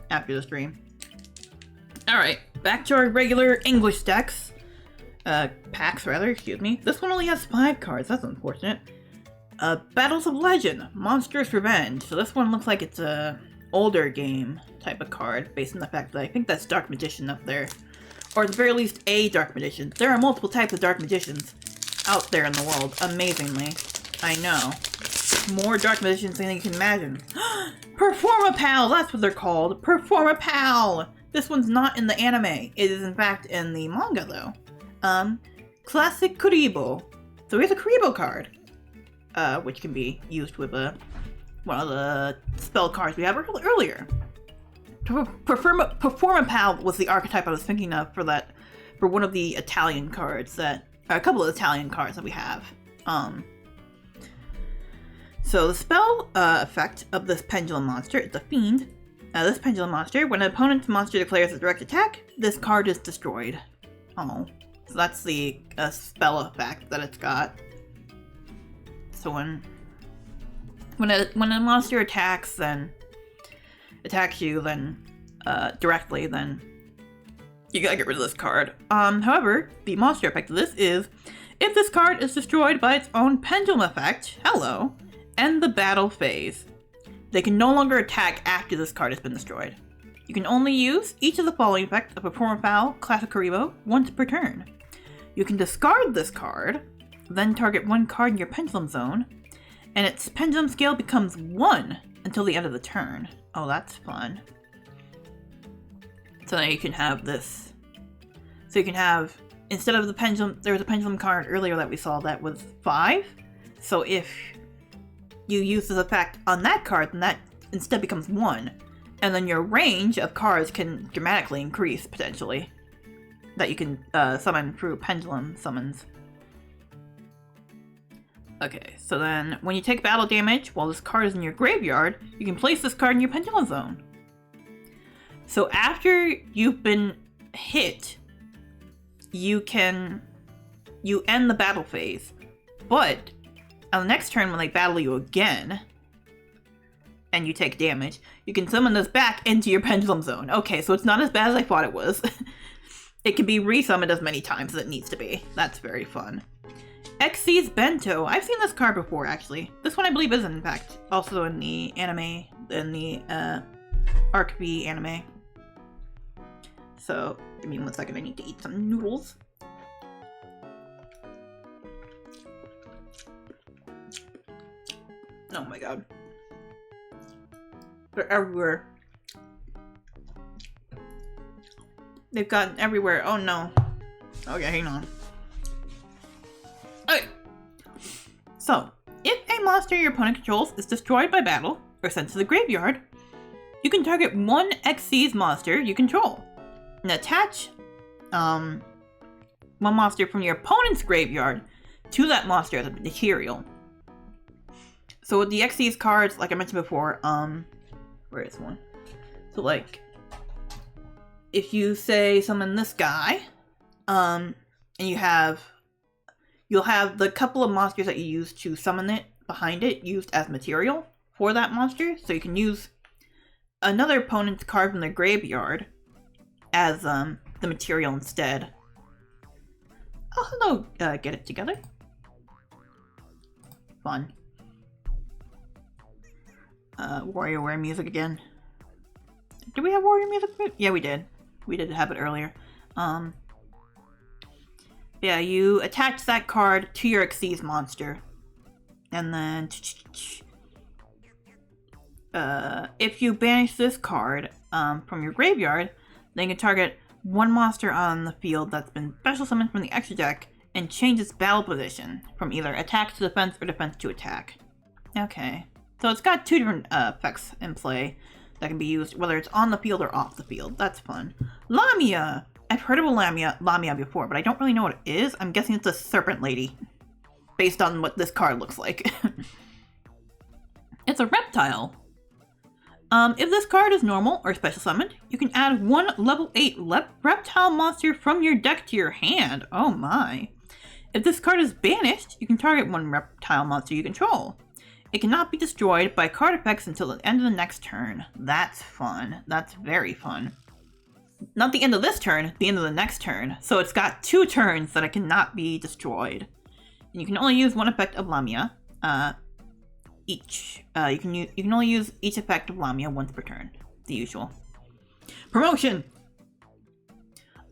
After the stream. Alright, back to our regular English decks. Packs, rather, excuse me. This one only has 5 cards, that's unfortunate. Battles of Legend, Monstrous Revenge. So this one looks like it's a older game type of card, based on the fact that I think that's Dark Magician up there. Or at the very least, a Dark Magician. There are multiple types of Dark Magicians out there in the world, amazingly. I know. More Dark Magicians than you can imagine. Performapal, that's what they're called. Performapal! This one's not in the anime. It is in fact in the manga though. Classic Kuribo. So here's a Kuribo card. Which can be used with one of the spell cards we had earlier. Performapal was the archetype I was thinking of for one of the Italian cards a couple of Italian cards that we have. So the spell effect of this pendulum monster is the Fiend. This pendulum monster, when an opponent's monster declares a direct attack, this card is destroyed. Oh, so that's the spell effect that it's got. So when a monster attacks you, directly, then you gotta get rid of this card. However, the monster effect of this is, if this card is destroyed by its own pendulum effect, end the battle phase. They can no longer attack after this card has been destroyed. You can only use each of the following effects of Performapal, Classic Kuribo once per turn. You can discard this card, then target one card in your pendulum zone, and its pendulum scale becomes 1 until the end of the turn. Oh, that's fun. So now you can have this. So you can have, instead of the pendulum, there was a pendulum card earlier that we saw that was 5. So if you use this effect on that card, then that instead becomes 1. And then your range of cards can dramatically increase, potentially. That you can summon through pendulum summons. Okay, so then when you take battle damage while this card is in your graveyard, you can place this card in your pendulum zone. So after you've been hit, you can you end the battle phase. But on the next turn when they battle you again, and you take damage, you can summon this back into your pendulum zone. Okay, so it's not as bad as I thought it was. It can be resummoned as many times as it needs to be. That's very fun. Xyz's Bento. I've seen this card before, actually. This one I believe is, in fact, also in the anime, in the Arc V anime. So, give me 1 second, I need to eat some noodles. Oh my god. They're everywhere. They've gotten everywhere. Oh no. Okay, hang on. Okay. So, if a monster your opponent controls is destroyed by battle or sent to the graveyard, you can target one Xyz monster you control and attach one monster from your opponent's graveyard to that monster as a material. So with the Xyz cards, like I mentioned before, where is one? So like, if you say summon this guy, and you'll have the couple of monsters that you use to summon it behind it used as material for that monster. So you can use another opponent's card from their graveyard as the material instead. Oh, hello, get it together. Fun. WarioWare music again. Did we have Warrior music? Yeah, we did. We did have it earlier. Yeah, you attach that card to your Xyz monster. And then if you banish this card from your graveyard, then you can target one monster on the field that's been special summoned from the extra deck and change its battle position from either attack to defense or defense to attack. Okay. So it's got two different effects in play that can be used, whether it's on the field or off the field. That's fun. Lamia! I've heard of a Lamia before, but I don't really know what it is. I'm guessing it's a serpent lady, based on what this card looks like. It's a reptile. If this card is normal or special summoned, you can add one level 8 reptile monster from your deck to your hand. Oh my. If this card is banished, you can target one reptile monster you control. It cannot be destroyed by card effects until the end of the next turn. That's fun. That's very fun. Not the end of this turn, the end of the next turn. So it's got 2 turns that it cannot be destroyed. And you can only use one effect of Lamia each. You can only use each effect of Lamia once per turn. The usual. Promotion!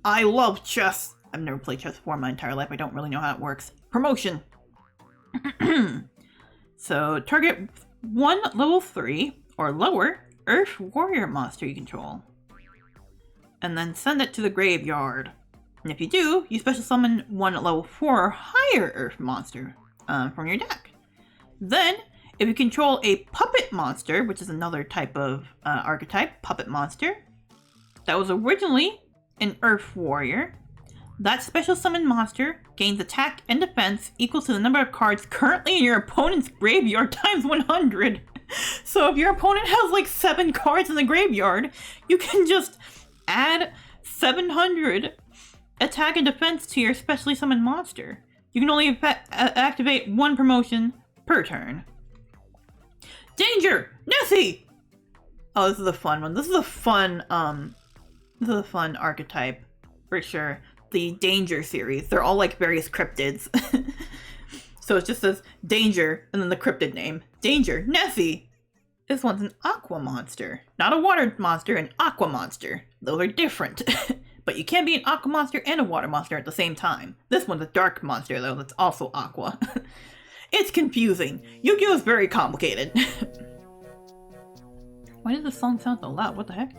I love chess. I've never played chess before in my entire life. I don't really know how it works. Promotion! So, target one level 3 or lower Earth Warrior monster you control. And then send it to the graveyard. And if you do, you special summon one level 4 or higher Earth monster from your deck. Then, if you control a puppet monster, which is another type of archetype, puppet monster, that was originally an Earth Warrior, that special summon monster gains attack and defense equal to the number of cards currently in your opponent's graveyard times 100. So if your opponent has like 7 cards in the graveyard, you can just add 700 attack and defense to your specially summoned monster. You can only activate 1 promotion per turn. Danger! Nessie! Oh, this is a fun one. This is a fun archetype, for sure. The Danger series. They're all like various cryptids. So it just says Danger and then the cryptid name. Danger, Nessie. This one's an aqua monster. Not a water monster, an aqua monster. Those are different. But you can be an aqua monster and a water monster at the same time. This one's a dark monster though that's also aqua. It's confusing. Yu-Gi-Oh! Is very complicated. Why does this song sound so loud? What the heck?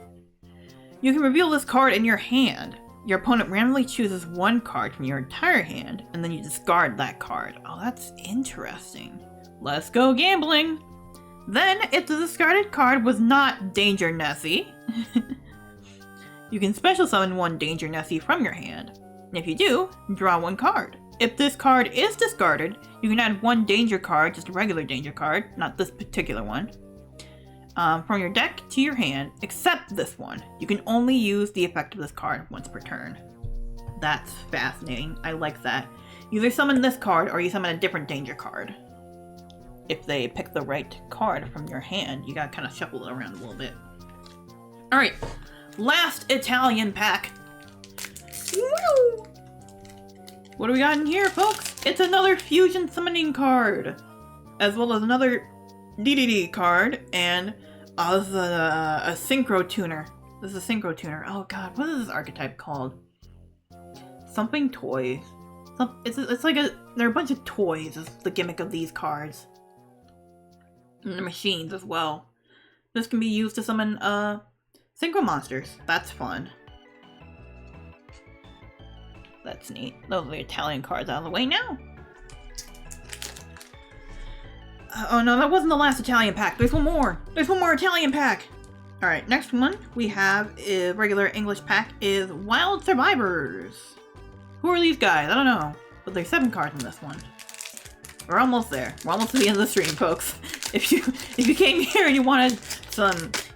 You can reveal this card in your hand. Your opponent randomly chooses 1 card from your entire hand, and then you discard that card. Oh, that's interesting. Let's go gambling! Then, if the discarded card was not Danger Nessie, you can special summon 1 Danger Nessie from your hand. And if you do, draw 1 card. If this card is discarded, you can add 1 Danger card, just a regular Danger card, not this particular one, from your deck to your hand, except this one. You can only use the effect of this card once per turn. That's fascinating. I like that. You either summon this card or you summon a different danger card. If they pick the right card from your hand, you gotta kind of shuffle it around a little bit. Alright, last Italian pack. Woo! What do we got in here, folks? It's another fusion summoning card, as well as another DDD card, and a synchro tuner. This is a synchro tuner. Oh god, what is this archetype called? Something toys. It's like they're a bunch of toys is the gimmick of these cards. And the machines as well. This can be used to summon synchro monsters. That's fun. That's neat. Those are the Italian cards out of the way now. Oh no, that wasn't the last Italian pack. There's one more. There's one more Italian pack. Alright, next one we have is regular English pack is Wild Survivors. Who are these guys? I don't know. But there's 7 cards in this one. We're almost there. We're almost to the end of the stream, folks. If you came here and you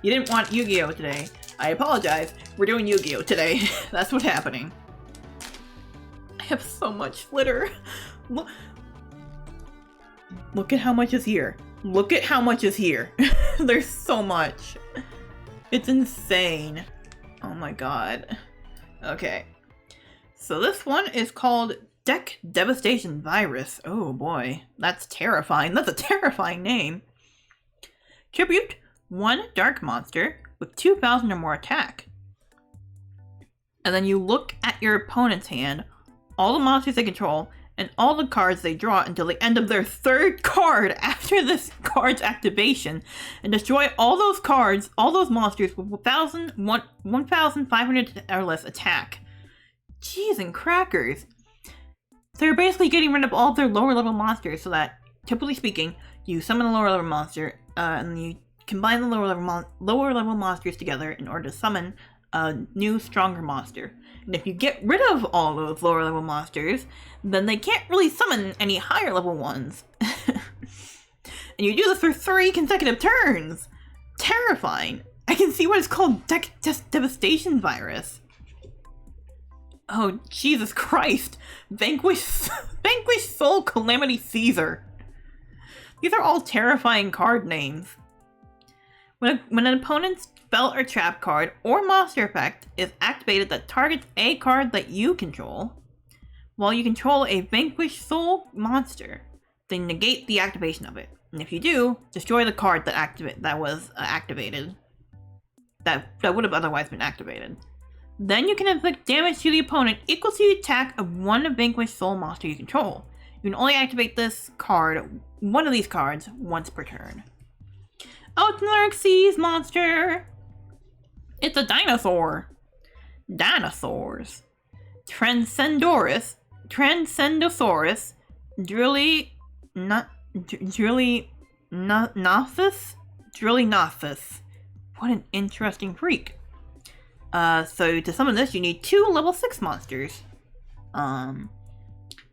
didn't want Yu-Gi-Oh today, I apologize. We're doing Yu-Gi-Oh today. That's what's happening. I have so much flitter. Look at how much is here. Look at how much is here. There's so much. It's insane. Oh my god. Okay. So this one is called Deck Devastation Virus. Oh boy. That's terrifying. That's a terrifying name. Tribute 1 dark monster with 2,000 or more attack. And then you look at your opponent's hand, all the monsters they control, and all the cards they draw until the end of their 3rd card after this card's activation, and destroy all those cards, all those monsters with 1,500 or less attack. Jeez and crackers. So you're basically getting rid of all of their lower level monsters so that, typically speaking, you summon a lower level monster, and you combine the lower level monsters together in order to summon a new, stronger monster. And if you get rid of all those lower level monsters, then they can't really summon any higher level ones. And you do this for 3 consecutive turns! Terrifying! I can see what it's called Deck Devastation Virus. Oh, Jesus Christ! Vanquish Soul Calamity Caesar! These are all terrifying card names. When an opponent's spell or trap card or monster effect is activated that targets a card that you control, while you control a Vanquished Soul monster, then negate the activation of it. And if you do, destroy the card that was activated. That would have otherwise been activated. Then you can inflict damage to the opponent equal to the attack of one Vanquished Soul monster you control. You can only activate this card, one of these cards, once per turn. Oh, it's another Xyz monster! It's a dinosaur! Dinosaurs. Transcendosaurus, Drillinothus. What an interesting freak. So to summon this, you need 2 level 6 monsters. And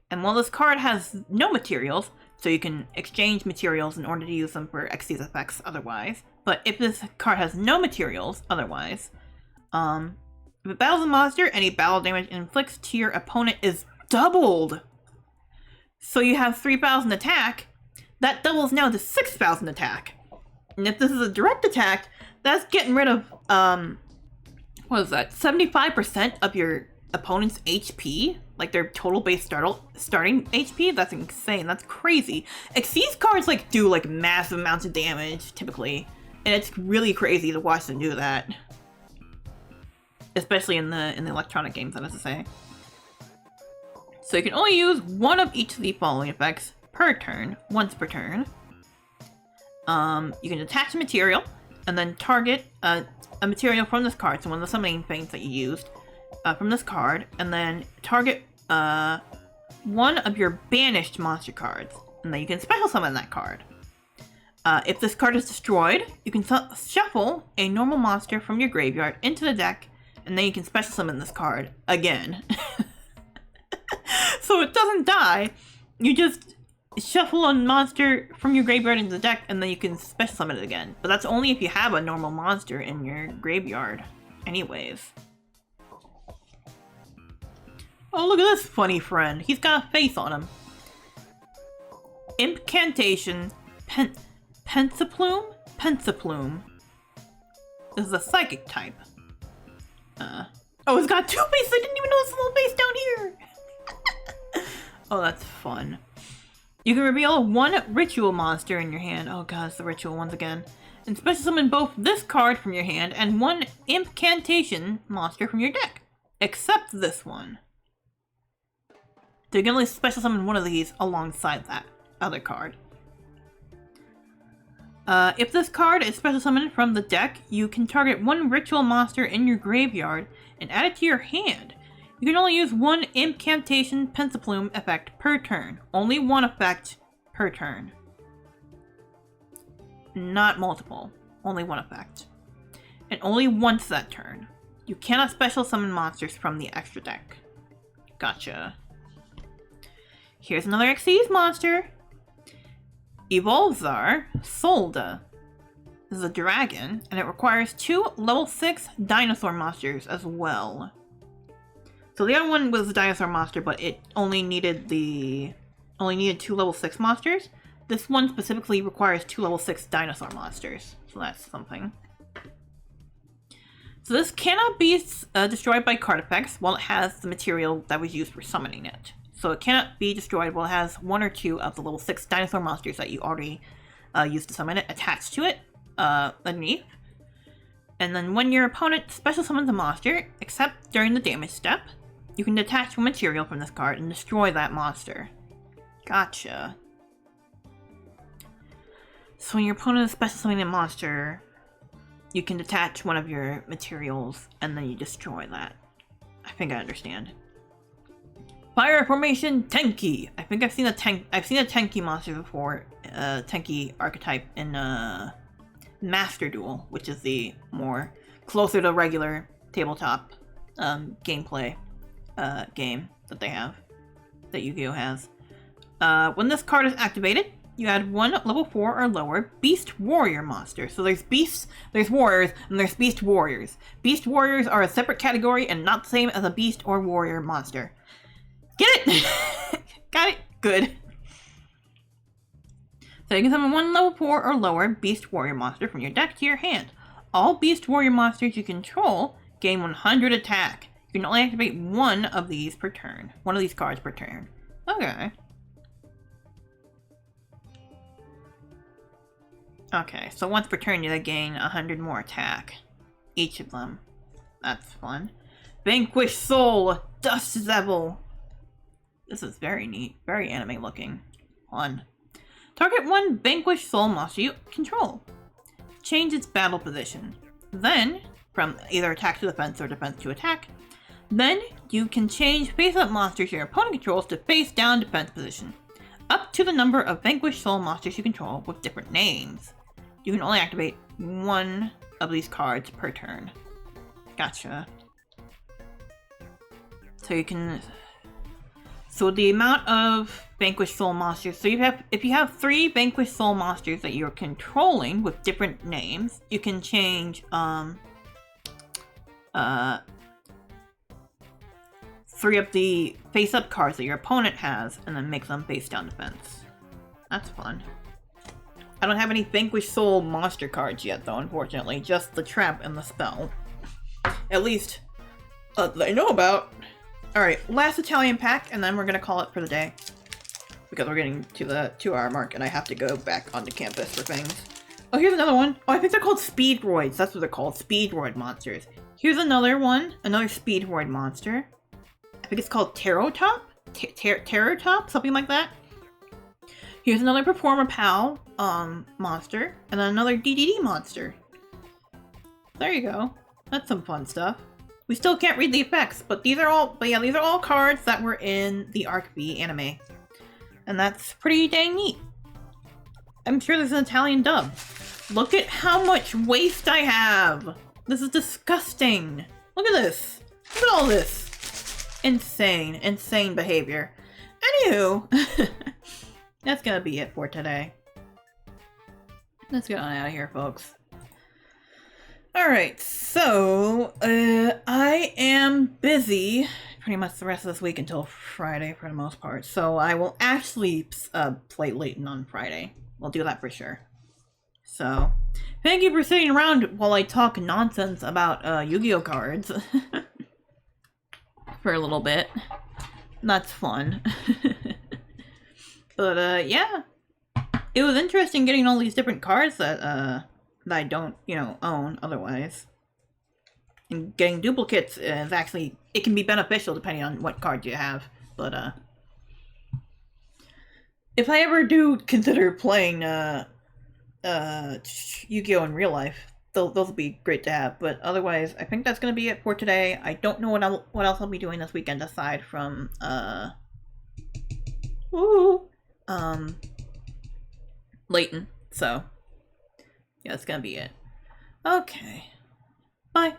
while this card has no materials, so you can exchange materials in order to use them for Xyz effects otherwise. But if this card has no materials otherwise, if it battles a monster, any battle damage it inflicts to your opponent is doubled. So you have 3,000 attack, that doubles now to 6,000 attack. And if this is a direct attack, that's getting rid of, what is that, 75% of your opponent's HP? Like their total base starting HP? That's insane, that's crazy. Xyz cards do massive amounts of damage, typically. And it's really crazy to watch them do that. Especially in the electronic games, that is to say. So you can only use 1 of each of the following effects per turn, once per turn. You can attach a material, and then target a material from this card, so one of the summoning things that you used from this card, and then target 1 of your banished monster cards, and then you can special summon that card. If this card is destroyed, you can shuffle a normal monster from your graveyard into the deck, and then you can special summon this card again. So it doesn't die, you just shuffle a monster from your graveyard into the deck, and then you can special summon it again. But that's only if you have a normal monster in your graveyard anyways. Oh, look at this funny friend. He's got a face on him. Incantation. Pensaplume? Pensaplume. This is a psychic type. Oh, it's got 2 bases! I didn't even know this little base down here! Oh, that's fun. You can reveal 1 ritual monster in your hand. Oh god, it's the ritual once again. And special summon both this card from your hand and 1 incantation monster from your deck. Except this one. So you can only special summon one of these alongside that other card. If this card is special summoned from the deck, you can target 1 ritual monster in your graveyard and add it to your hand. You can only use 1 incantation Pensaplume effect per turn. Only 1 effect per turn. Not multiple. Only 1 effect. And only once that turn. You cannot special summon monsters from the extra deck. Gotcha. Here's another Xyz monster. Evolzar Solda. This is a dragon, and it requires 2 level 6 dinosaur monsters as well. So the other one was a dinosaur monster, but it only needed 2 level 6 monsters. This one specifically requires 2 level 6 dinosaur monsters, so that's something. So this cannot be destroyed by card effects while it has the material that was used for summoning it. So it cannot be destroyed while it has 1 or 2 of the level 6 dinosaur monsters that you already used to summon it attached to it underneath. And then when your opponent special summons a monster, except during the damage step, you can detach one material from this card and destroy that monster. Gotcha. So when your opponent is special summoning a monster, you can detach one of your materials and then you destroy that. I think I understand. Fire formation Tenki. I think I've seen a Tenki monster before. Tenki archetype in Master Duel, which is the more closer to regular tabletop gameplay game that they have, that Yu-Gi-Oh has. When this card is activated, you add 1 level 4 or lower Beast Warrior monster. So there's beasts, there's warriors, and there's Beast Warriors. Beast Warriors are a separate category and not the same as a Beast or Warrior monster. Get it? Got it? Good. So you can summon 1 level 4 or lower Beast Warrior monster from your deck to your hand. All Beast Warrior monsters you control gain 100 attack. You can only activate 1 of these per turn. 1 of these cards per turn. Okay. Okay, so once per turn you gain 100 more attack. Each of them. That's fun. Vanquish Soul! Dust Zeble! This is very neat. Very anime looking. Fun. Target 1 Vanquish Soul monster you control. Change its battle position. Then, from either attack to defense or defense to attack, then you can change face-up monsters your opponent controls to face-down defense position. Up to the number of Vanquish Soul monsters you control with different names. You can only activate 1 of these cards per turn. Gotcha. So you can... So the amount of Vanquish Soul monsters, so if you have 3 Vanquish Soul monsters that you're controlling with different names, you can change 3 of the face-up cards that your opponent has and then make them face-down defense. That's fun. I don't have any Vanquish Soul monster cards yet though, unfortunately, just the trap and the spell. At least that I know about. Alright, last Italian pack, and then we're gonna call it for the day. Because we're getting to the 2-hour mark, and I have to go back onto campus for things. Oh, here's another one. Oh, I think they're called Speedroids. That's what they're called. Speedroid monsters. Here's another one. Another Speedroid monster. I think it's called Terrortop? Terrortop? Something like that. Here's another Performer Pal monster. And then another DDD monster. There you go. That's some fun stuff. We still can't read the effects, but these are all cards that were in the Arc B anime. And that's pretty dang neat. I'm sure there's an Italian dub. Look at how much waste I have! This is disgusting! Look at this! Look at all this! Insane, insane behavior. Anywho, that's gonna be it for today. Let's get on out of here, folks. Alright, so, I am busy pretty much the rest of this week until Friday for the most part. So I will actually play Layton on Friday. We'll do that for sure. So, thank you for sitting around while I talk nonsense about Yu-Gi-Oh cards for a little bit. That's fun. But yeah, it was interesting getting all these different cards that I don't, own otherwise. And getting duplicates is actually, it can be beneficial depending on what cards you have. But if I ever do consider playing Yu-Gi-Oh in real life, those will be great to have. But otherwise, I think that's gonna be it for today. I don't know what else I'll be doing this weekend aside from Layton. So yeah, that's gonna be it. Okay, bye.